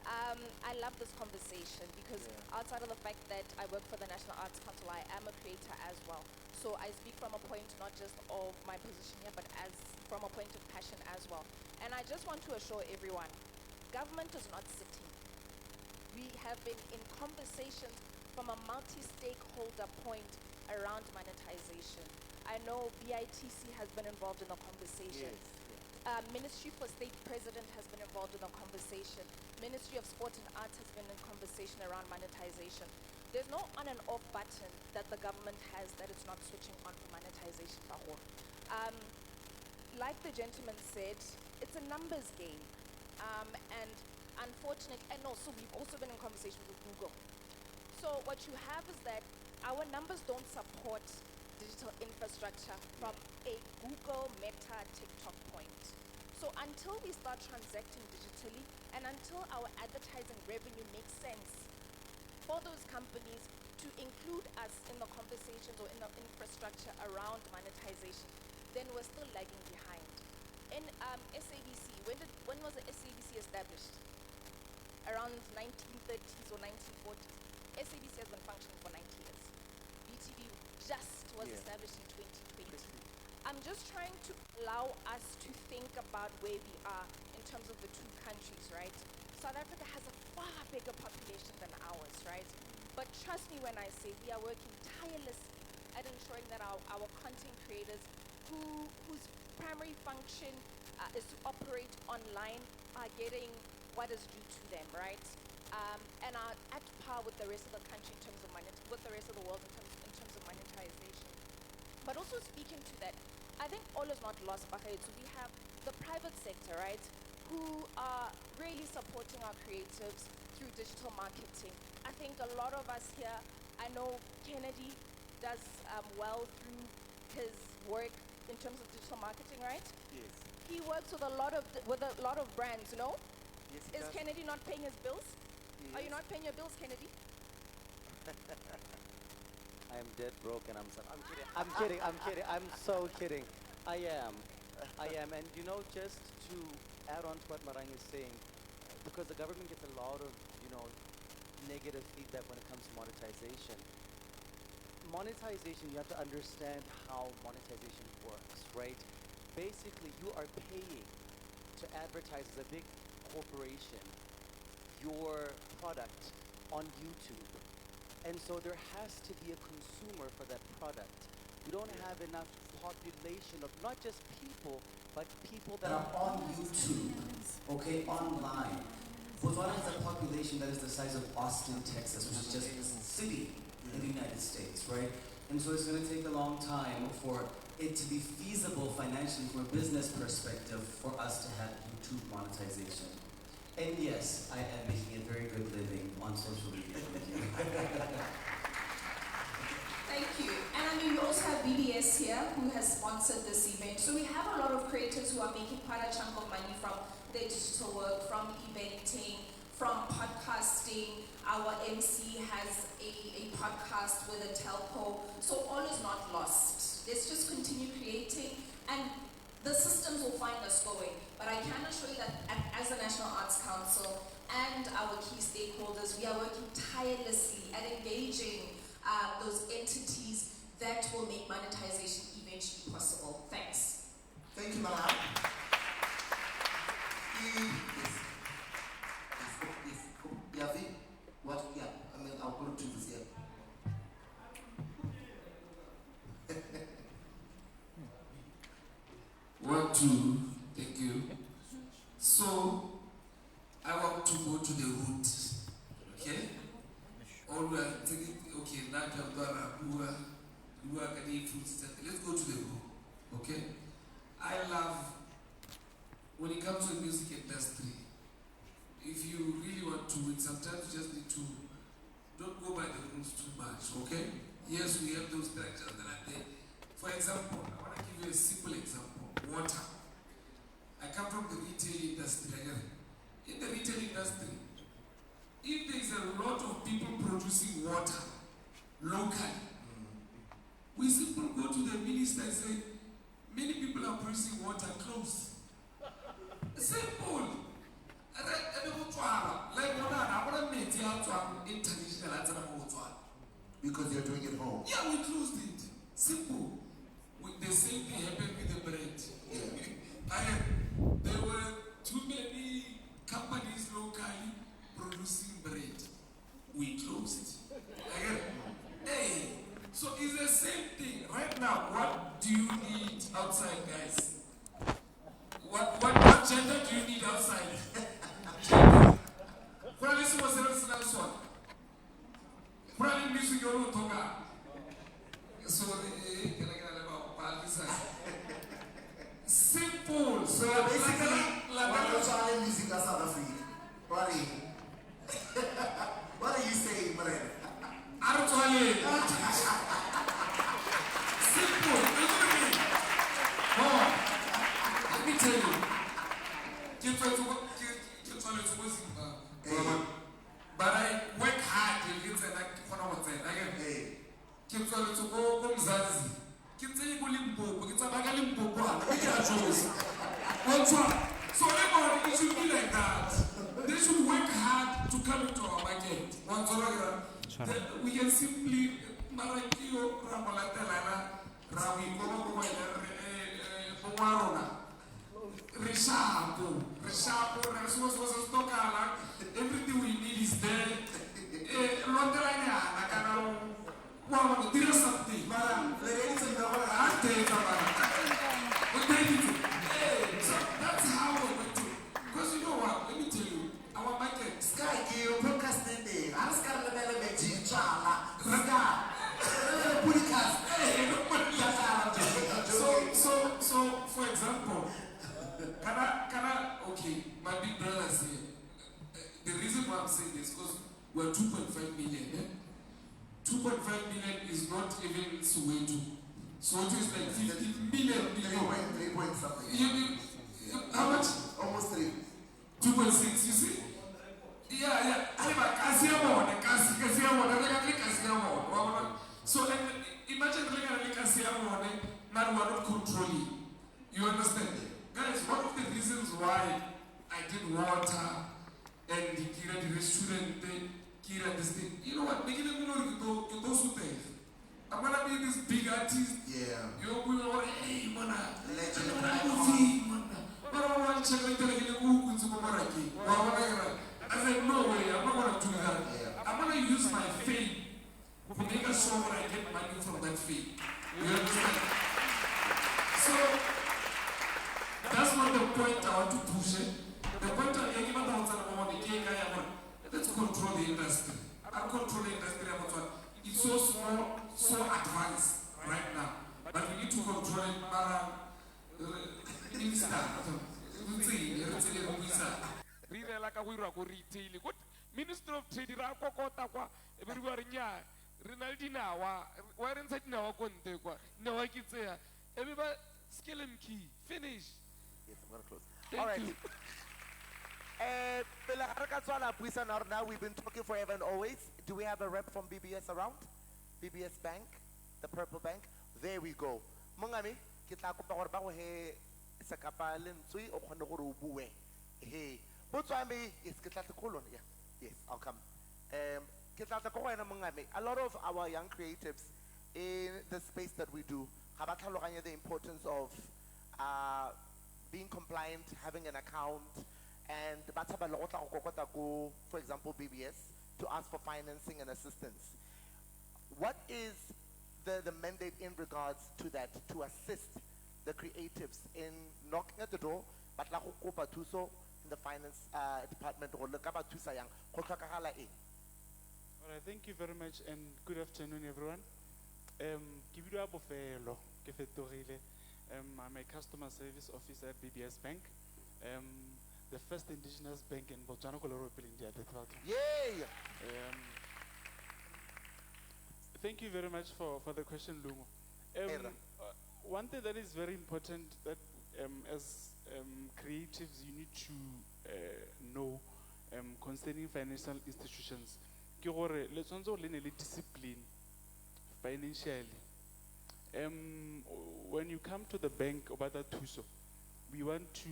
I love this conversation because outside of the fact that I work for the National Arts Council, I am a creator as well. So I speak from a point not just of my position here, but as from a point of passion as well. And I just want to assure everyone, government is not sitting. We have been in conversations from a multi-stakeholder point around monetization. I know BITC has been involved in the conversation. Ministry for State President has been involved in the conversation. Ministry of Sport and Arts has been in conversation around monetization. There's no on and off button that the government has that it's not switching on for monetization. Like the gentleman said, it's a numbers game. And unfortunately, and also we've also been in conversation with Google. So what you have is that our numbers don't support digital infrastructure from a Google, Meta, TikTok point. So until we start transacting digitally and until our advertising revenue makes sense for those companies to include us in the conversations or in the infrastructure around monetization, then we're still lagging behind. In SABC, when was the SABC established? Around 1930s or 1940s. SABC has been functioning for 90 years. BTV just was established in 2020. I'm just trying to allow us to think about where we are in terms of the two countries, right? South Africa has a far bigger population than ours, right? But trust me when I say we are working tirelessly at ensuring that our content creators whose primary function is to operate online are getting what is due to them, right? And are at par with the rest of the country in terms of with the rest of the world in terms of monetization. But also speaking to that, I think all is not lost, Bakhaid. So we have the private sector, right, who are really supporting our creatives through digital marketing. I think a lot of us here, I know Kennedy does well through his work in terms of digital marketing, right? Yes. He works with a lot of brands, no? Yes, he Is does. Kennedy not paying his bills? Yes. Are you not paying your bills, Kennedy? I am dead broke and I'm kidding. I'm so kidding. I am. And you know, just to add on to what Marang is saying, because the government gets a lot of, negative feedback when it comes to monetization. Monetization, you have to understand how monetization works, right? Basically, you are paying to advertise as a big corporation your product on YouTube. And so there has to be a consumer for that product. We don't have enough population of not just people, but people that That are on YouTube, okay, online. Botswana has a population that is the size of Austin, Texas, which is just a city in the United States, right? And so it's going to take a long time for it to be feasible financially from a business perspective for us to have YouTube monetization. And yes, I am making a very good living on social media. Thank you. And I mean, we also have BBS here who has sponsored this event. So we have a lot of creators who are making quite a chunk of money from their digital work, from eventing, from podcasting. Our MC has a podcast with a telco. So all is not lost. Let's just continue creating and the systems will find us going. But I can assure you that as the National Arts Council and our key stakeholders, we are working tirelessly at engaging those entities that will make monetization eventually possible. Thanks. Thank you, Madam. Yavi, what? Yeah, I mean, I'll go to this here. One, two, thank you. So, I want to go to the root, okay? All we are thinking, okay, now let's go to the root, okay? I love, when it comes to the music industry, if you really want to win, sometimes you just need to, don't go by the rules too much, okay? Yes, we have those structures that are there. For example, I want to give you a simple example. Water. I come from the retail industry. In the retail industry, if there is a lot of people producing water locally, we simply go to the minister and say, many people are producing water close. Simple. Because you're doing it home. Yeah, we closed it. Simple. The same thing happened with the bread. There were too many companies locally producing bread. We closed. Hey, so it's the same thing. Right now, what do you need outside, guys? What gender do you need outside? Gender. music you're not talking. Sorry, simple. So basically, what is all music in South Africa? What are you? What are you saying, Maren? Simple. Oh, let me tell you. But I work hard to get that to go home Zazi. Kids say Limpopo, it's a Limpopo, so everybody, it should be like that. They should work hard to come into our market. We can simply Marakio Ramalatelana, Rami Pomarona, Reshapo, Resources Tokala, everything we need is there. Londelania, Nakano. Wow, do something, madam. Ladies and gentlemen, I'm taking so that's how we're going to. Because you know what? Let me tell you, our market. Sky, you procrastinating. I'm scared of the elementary child. So, for example, can I, okay, my big brothers here. The reason why I'm saying this is because we're 2.5 million, eh? 2.5 million is not even Soweto. Soweto is like 50 million. 3 point something. How much? Almost 3. 2.6, you see? Yeah. So imagine now we're not controlling. You understand? Guys, one of the reasons why I did water and the restaurant, Kira, this thing. You know what? Make it those who think. I'm gonna be this big artist. Yeah. You will hey, mana. Legend. I said, no way, I'm not gonna do that. Yeah. I'm gonna use my fame to make a sure I get money from that fame. You understand? So that's not the point I want to push it. The point I give about let's control the industry. I'll control the industry about it's so small, so advanced right now. But we need to control it. Minister of Trade, everywhere Rinaldina, where inside now, no, I can say, everybody, skill and key, finish. Yes, I'm going to close. Thank All right. you. Now we've been talking forever and always. Do we have a rep from BBS around? BBS Bank, the Purple Bank. There we go. Mongami, kita ko pa gore ba go he sa kapa lentswe o khone gore o bue. He. Botswana is kita kolon. Yeah. Yes, I'll come. Kita ko wena mongami. A lot of our young creatives in the space that we do have the importance of being compliant, having an account, and for example, BBS, to ask for financing and assistance. What is the mandate in regards to that, to assist the creatives in knocking at the door, but in the finance department or look about Tusayang? All right, thank you very much and good afternoon, everyone. I'm a customer service officer at BBS Bank, the first indigenous bank in Botswana, India. Yay! Thank you very much for the question, Lungo. One thing that is very important that as creatives you need to know concerning financial institutions, let's also learn a discipline financially. When you come to the bank about that tuso, we want to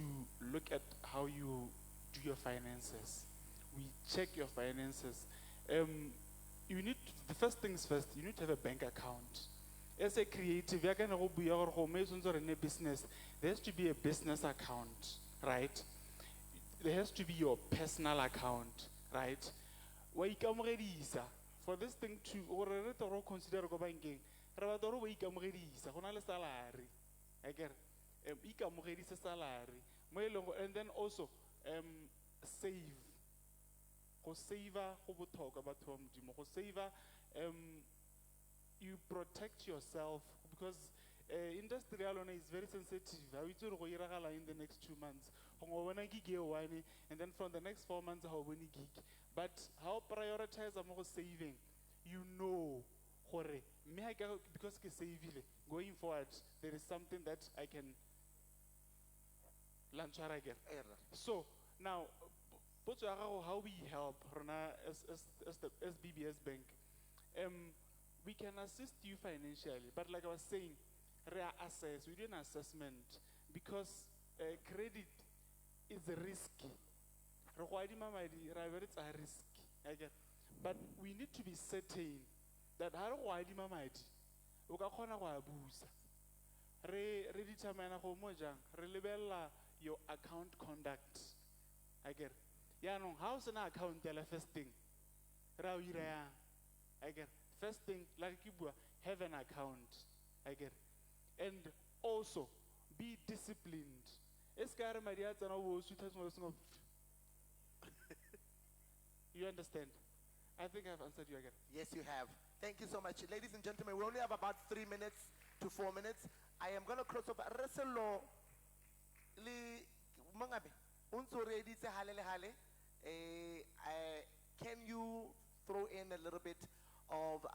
look at how you do your finances. We check your finances. You need the first things first. You need to have a bank account. As a creative, you can run a business. There has to be a business account, right? There has to be your personal account, right? For this thing to consider banking. Salary. And then also save. Go save you protect yourself because industry alone is very sensitive. How it will go in the next 2 months. And then from the next 4 months, how many gig. But how prioritize am saving? You know, because going forward, there is something that I can launch again. So now, how we help Rona as BBS Bank. We can assist you financially, but like I was saying, we do an assessment because credit is risky. It's a risk. But we need to be certain that your account conduct. How's an account first thing? First thing, like you have an account. And also be disciplined. You understand? I think I've answered you again. Yes, you have. Thank you so much. Ladies and gentlemen, we only have about 3 minutes to 4 minutes. I am going to cross over. Reselo, Mangabe, unso ready to hale. Can you throw in a little bit of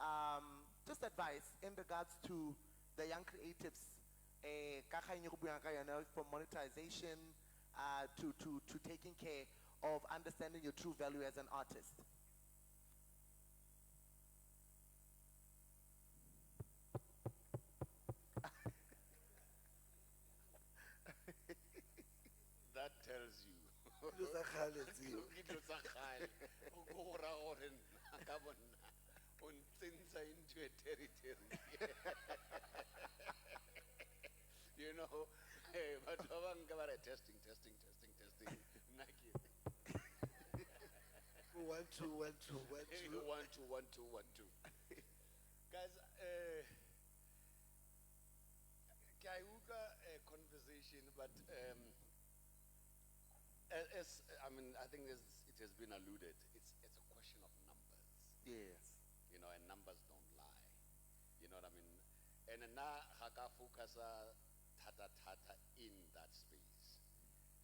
just advice in regards to the young creatives, from monetization to taking care of understanding your true value as an artist? That tells you. Into a territory. You know, but testing. Nike. 1 2 1 2 1 2 1 2 1 2 1 2. Guys, a conversation, but as I mean, I think it has been alluded. It's a question of numbers. Yes. You know, and numbers don't lie. You know what I mean? And na haka focus tata in that space.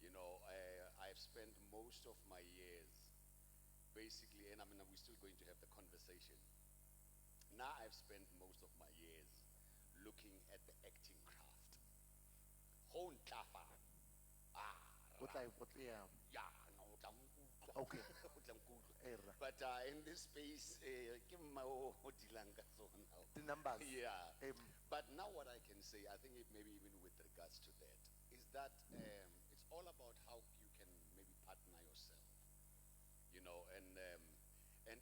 You know, I've spent most of my years basically, and I mean, we're still going to have the conversation. Now I've spent most of my years looking at the acting craft. Hone tafa. Yeah, no, okay. But in this space, give my the numbers. Yeah. But now what I can say, I think maybe even with regards to that, is that it's all about how you can maybe partner yourself. You know, and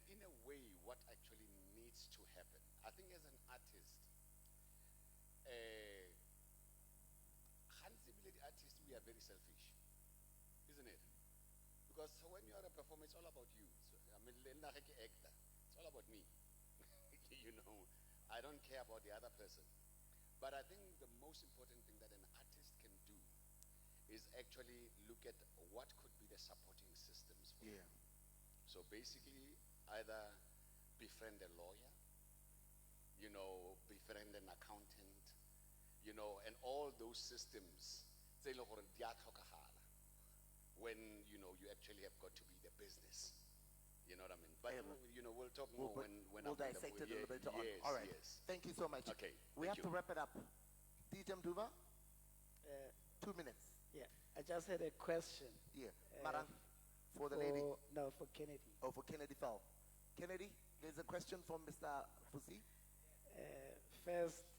in a way, what actually needs to happen. I think as an artist, we are very selfish, isn't it? Because when you are a performer, it's all about you. So, I mean, it's all about me. You know, I don't care about the other person. But I think the most important thing that an artist can do is actually look at what could be the supporting systems for you. So basically, either befriend a lawyer, you know, befriend an accountant, you know, and all those systems. When, you know, you actually have got to be the business. You know what I mean? But, you know, we'll talk more when we'll dissect it a little bit on. Yes, all right. Yes. Thank you so much. Okay. We have to wrap it up. DJ Mduva, 2 minutes. Yeah, I just had a question. Yeah. Marang, for the lady? No, for Kennedy. Oh, for Kennedy Fell. Kennedy, there's a question from Mr. Fusi. First,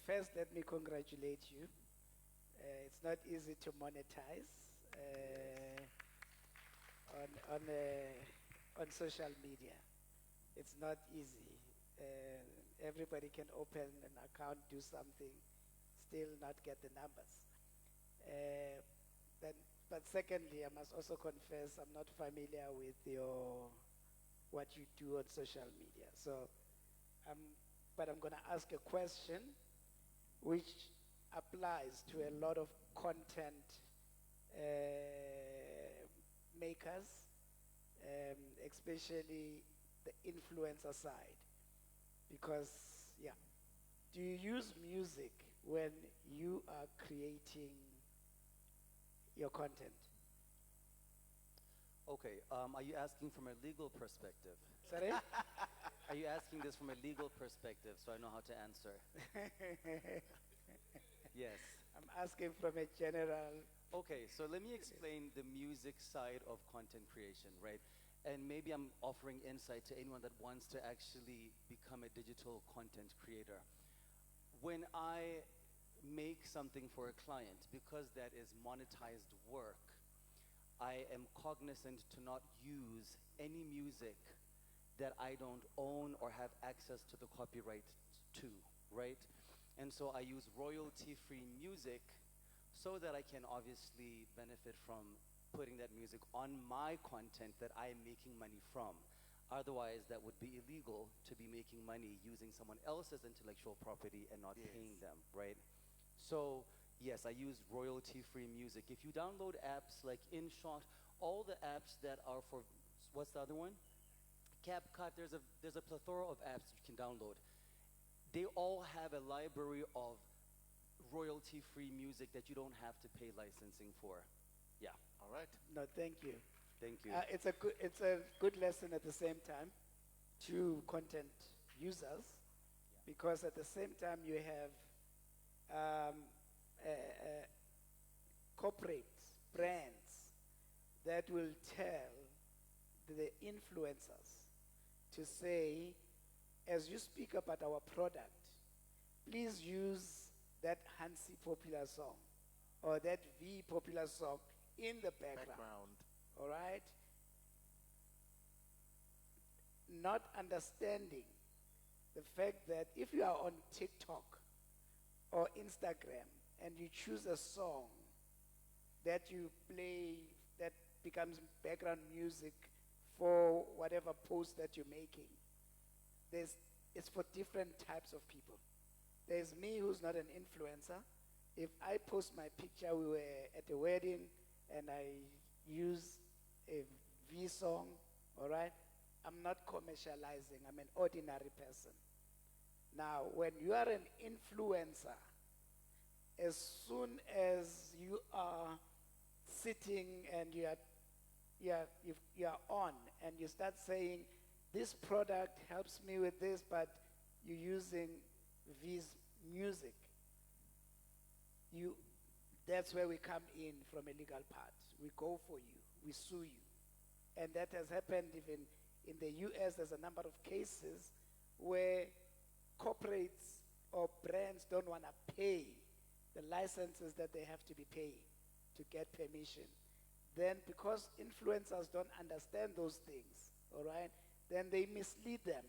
first, let me congratulate you. It's not easy to monetize on social media. It's not easy. Everybody can open an account, do something, still not get the numbers. But secondly, I must also confess I'm not familiar with what you do on social media. So, but I'm going to ask a question which applies to a lot of content makers especially the influencer side. Because, yeah, do you use music when you are creating your content? Okay, are you asking from a legal perspective? Sorry? Are you asking this from a legal perspective so I know how to answer? Yes. I'm asking from a general. Okay, so let me explain the music side of content creation, right? And maybe I'm offering insight to anyone that wants to actually become a digital content creator. When I make something for a client, because that is monetized work, I am cognizant to not use any music that I don't own or have access to the copyright to, right? And so I use royalty-free music so that I can obviously benefit from putting that music on my content that I am making money from. Otherwise, that would be illegal to be making money using someone else's intellectual property and not paying them, right? So, yes, I use royalty-free music. If you download apps like InShot, all the apps that are for, what's the other one? CapCut, there's a plethora of apps you can download. They all have a library of royalty-free music that you don't have to pay licensing for. Yeah. All right. No, thank you. Thank you. It's a good lesson at the same time to content users, because at the same time you have corporates, brands that will tell the influencers to say, as you speak about our product, please use that Hansi popular song or that V popular song in the background. All right? Not understanding the fact that if you are on TikTok or Instagram and you choose a song that you play that becomes background music for whatever post that you're making, it's for different types of people. There's me who's not an influencer. If I post my picture, we were at a wedding and I use a V song, all right? I'm not commercializing. I'm an ordinary person. Now, when you are an influencer, as soon as you are sitting and you are on and you start saying, this product helps me with this, but you're using V's music, that's where we come in from a legal part. We go for you. We sue you. And that has happened even in the US. There's a number of cases where corporates or brands don't want to pay the licenses that they have to be paying to get permission. Then because influencers don't understand those things, all right, then they mislead them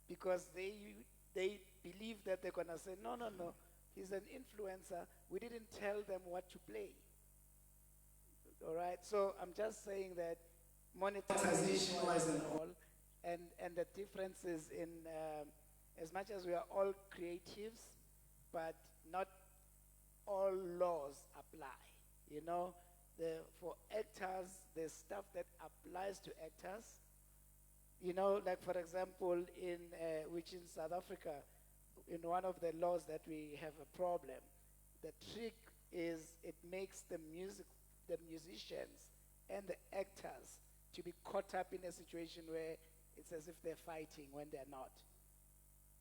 because they believe that they're going to say, no, he's an influencer. We didn't tell them what to play. All right, so I'm just saying that monetization-wise and all, and the differences in, as much as we are all creatives, but not all laws apply. You know, for actors, there's stuff that applies to actors. You know, like for example, which in South Africa, in one of the laws that we have a problem, the trick is it makes the musicians and the actors to be caught up in a situation where it's as if they're fighting when they're not.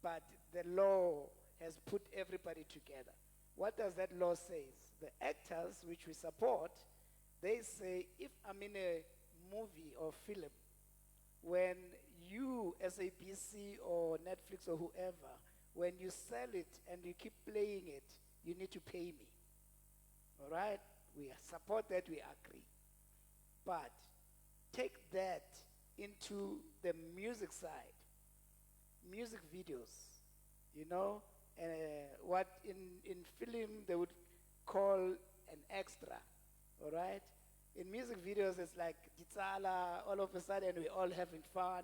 But the law has put everybody together. What does that law say? The actors, which we support, they say, if I'm in a movie or film, when you, SABC or Netflix or whoever, when you sell it and you keep playing it, you need to pay me. All right? We support that, we agree. But take that into the music side. Music videos, you know, what in film they would call an extra, all right? In music videos, it's like Ditsala, all of a sudden we're all having fun.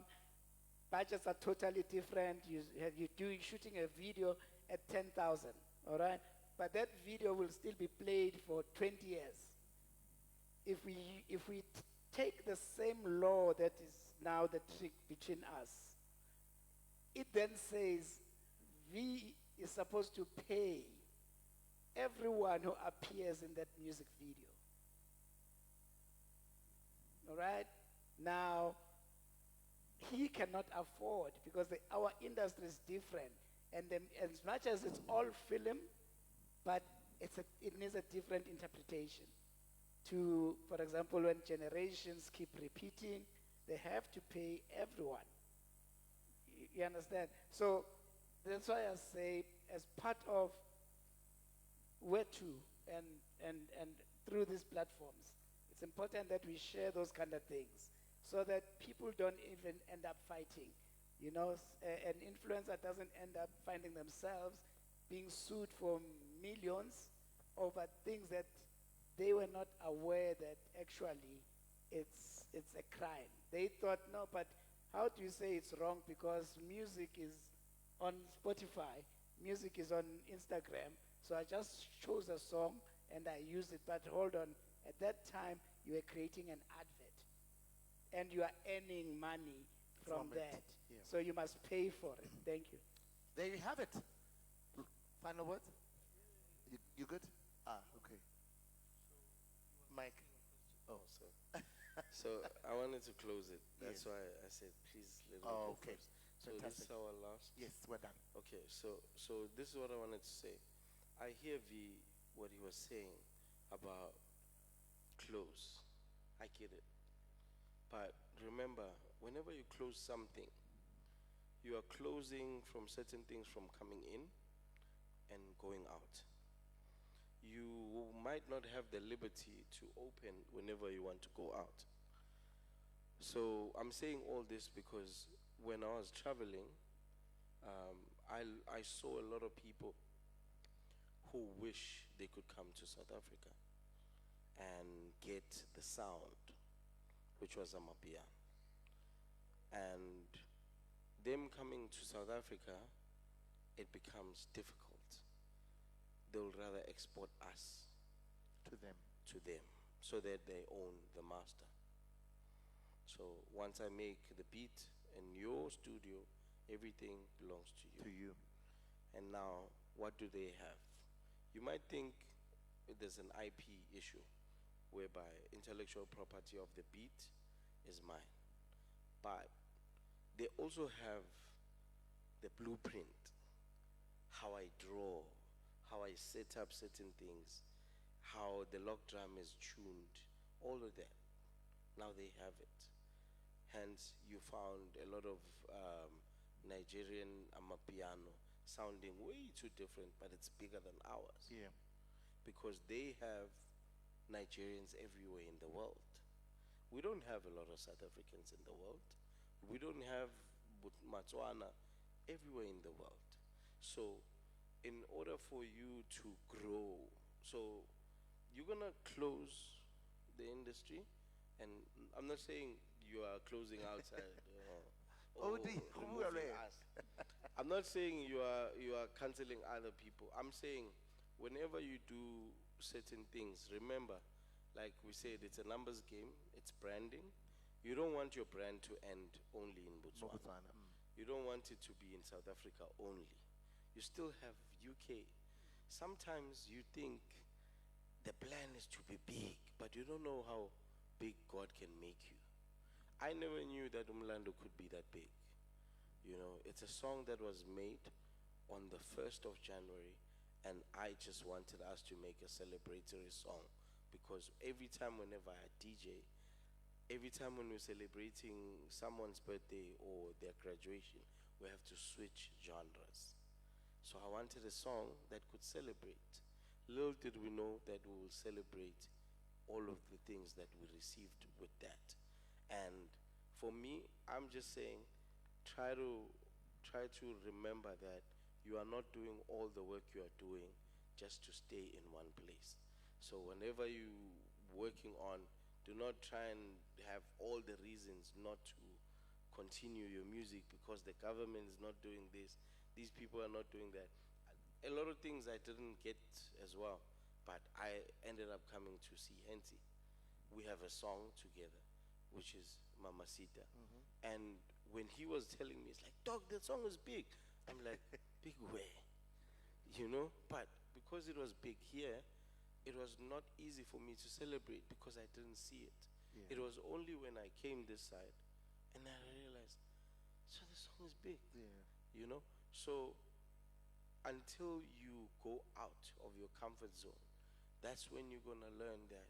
Budgets are totally different. You're shooting a video at 10,000, all right? But that video will still be played for 20 years. If we take the same law that is now the trick between us. It then says V is supposed to pay everyone who appears in that music video. All right? Now, he cannot afford because our industry is different. And then, as much as it's all film, but it needs a different interpretation. For example, when generations keep repeating, they have to pay everyone. You understand? So that's why I say, as part of where to and through these platforms, it's important that we share those kind of things so that people don't even end up fighting. You know, an influencer doesn't end up finding themselves being sued for millions over things that they were not aware that actually it's a crime. They thought, no, but how do you say it's wrong? Because music is on Spotify, music is on Instagram, so I just chose a song and I used it. But hold on, at that time you were creating an advert and you are earning money from that. Yeah. So you must pay for it. Thank you. There you have it. Final words? You good? Okay. Mike. Oh, so I wanted to close it. That's why I said, please let me go Okay. first. So this Fantastic. is our last. Yes, we're done. Okay, so this is what I wanted to say. I hear what he was saying about close. I get it. But remember, whenever you close something, you are closing from certain things from coming in and going out. You might not have the liberty to open whenever you want to go out. So I'm saying all this because when I was traveling, I saw a lot of people who wish they could come to South Africa and get the sound, which was a Amapiano. And them coming to South Africa, it becomes difficult. They'll rather export us to them, so that they own the master. So once I make the beat in your studio, everything belongs to you. And now, what do they have? You might think there's an IP issue whereby intellectual property of the beat is mine. But they also have the blueprint, how I draw, how I set up certain things, how the lock drum is tuned, all of that. Now they have it. Hence, you found a lot of Nigerian Amapiano sounding way too different, but it's bigger than ours. Yeah. Because they have Nigerians everywhere in the world. We don't have a lot of South Africans in the world. We don't have Botswana everywhere in the world. So, in order for you to grow, so you're gonna close the industry, and I'm not saying you are closing outside. Or removing us. I'm not saying you are canceling other people. I'm saying whenever you do certain things, remember, like we said, it's a numbers game. It's branding. You don't want your brand to end only in Botswana. You don't want it to be in South Africa only. You still have UK. Sometimes you think the plan is to be big, but you don't know how big God can make you. I never knew that Umlando could be that big. You know, it's a song that was made on the 1st of January, and I just wanted us to make a celebratory song, because every time whenever I DJ, every time when we're celebrating someone's birthday or their graduation, we have to switch genres. So I wanted a song that could celebrate. Little did we know that we will celebrate all of the things that we received with that. And for me, I'm just saying, try to remember that you are not doing all the work you are doing just to stay in one place. So whenever you working on, do not try and have all the reasons not to continue your music because the government is not doing this, these people are not doing that. A lot of things I didn't get as well, but I ended up coming to see Henty. We have a song together. which is Mamacita. And when he was telling me, it's like, dog, that song was big. I'm like, big where? You know? But because it was big here, it was not easy for me to celebrate because I didn't see it. Yeah. It was only when I came this side and I realized, so the song is big. Yeah. You know? So until you go out of your comfort zone, that's when you're gonna learn that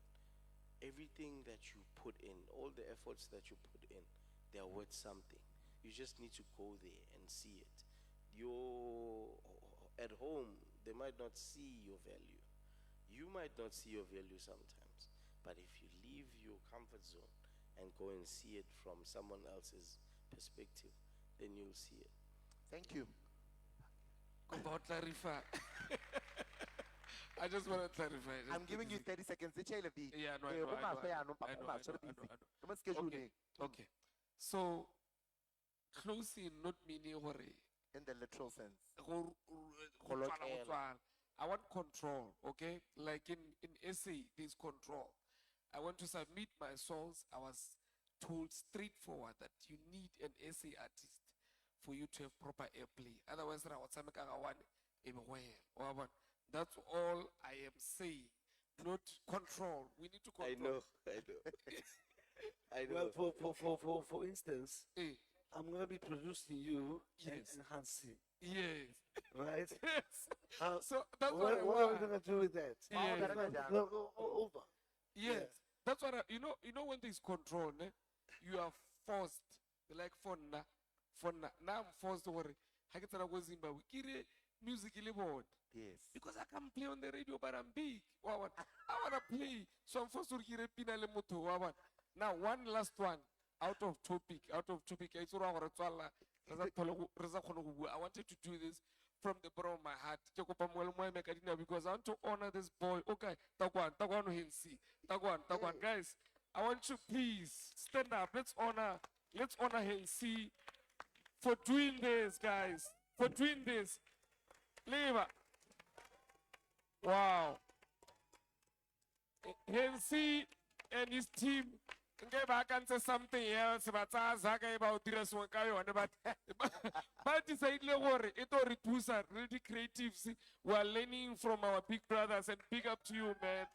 everything that you put in, all the efforts that you put in, they're worth something. You just need to go there and see it. You're at home, they might not see your value. You might not see your value sometimes. But if you leave your comfort zone and go and see it from someone else's perspective, then you'll see it. Thank you. About clarify. I just want to clarify. I'm giving you 30 seconds. Yeah, no, I know. Okay. So, close in not meaning worry. In the literal sense. I want control, okay? Like in essay, there's control. I want to submit my songs. I was told straightforward that you need an essay artist for you to have proper airplay. Otherwise, that's all I am saying. Not control. We need to control. I know. Well, for instance, I'm going to be producing you and enhancing. Yes. Right? Yes. So that's what are we going to do with that? Yeah. Over. Yes. Yeah. That's what you know when there's control, you are forced. Like for now I'm forced to worry. I get to go Zimbabwe. Music yes. Because I can play on the radio, but I'm big. I want to play. So I'm forced to hear Pilane moto. Now one last one. Out of topic. I wanted to do this from the bottom of my heart because I want to honor this boy. Okay, Tagwan. Guys, I want you please stand up. Let's honor Hensi for doing this, guys. For doing this. Leave. Wow. Hensi and his team. I can say something else, but about this one, but it's a really creatives. We are learning from our big brothers, and big up to you, man.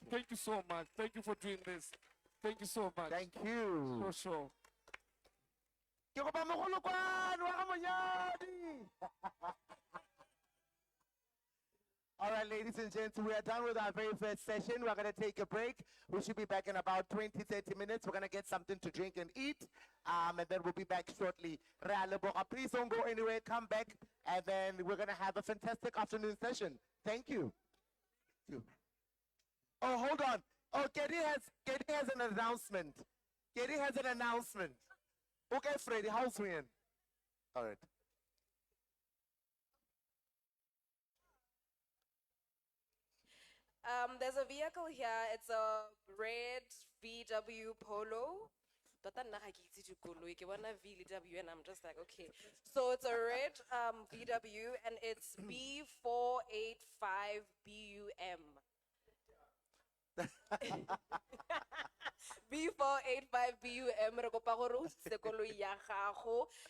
Thank you so much. Thank you for doing this. Thank you so much. Thank you. For sure. All right, ladies and gents, we are done with our very first session. We're going to take a break. We should be back in about 20, 30 minutes. We're going to get something to drink and eat, and then we'll be back shortly. Please don't go anywhere. Come back, and then we're going to have a fantastic afternoon session. Thank you. Oh, hold on. Oh, Getty has an announcement. Getty has an announcement. Okay, Freddie, how's we in? All right. There's a vehicle here. It's a red VW Polo. And I'm just like, okay. So it's a red VW and it's B485BUM. B485BUM.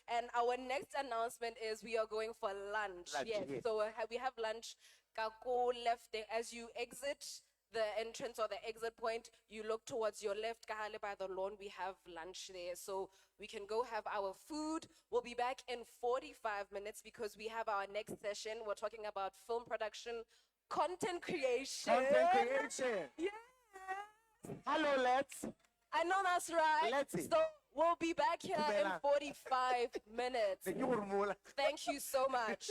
And our next announcement is we are going for lunch. Yes. So we have lunch. Kako left there. As you exit the entrance or the exit point, you look towards your left. Kahale by the lawn, we have lunch there. So we can go have our food. We'll be back in 45 minutes because we have our next session. We're talking about film production, content creation. Yeah. Hello, let's. I know that's right. Let's see. So we'll be back here in 45 minutes. Thank you so much.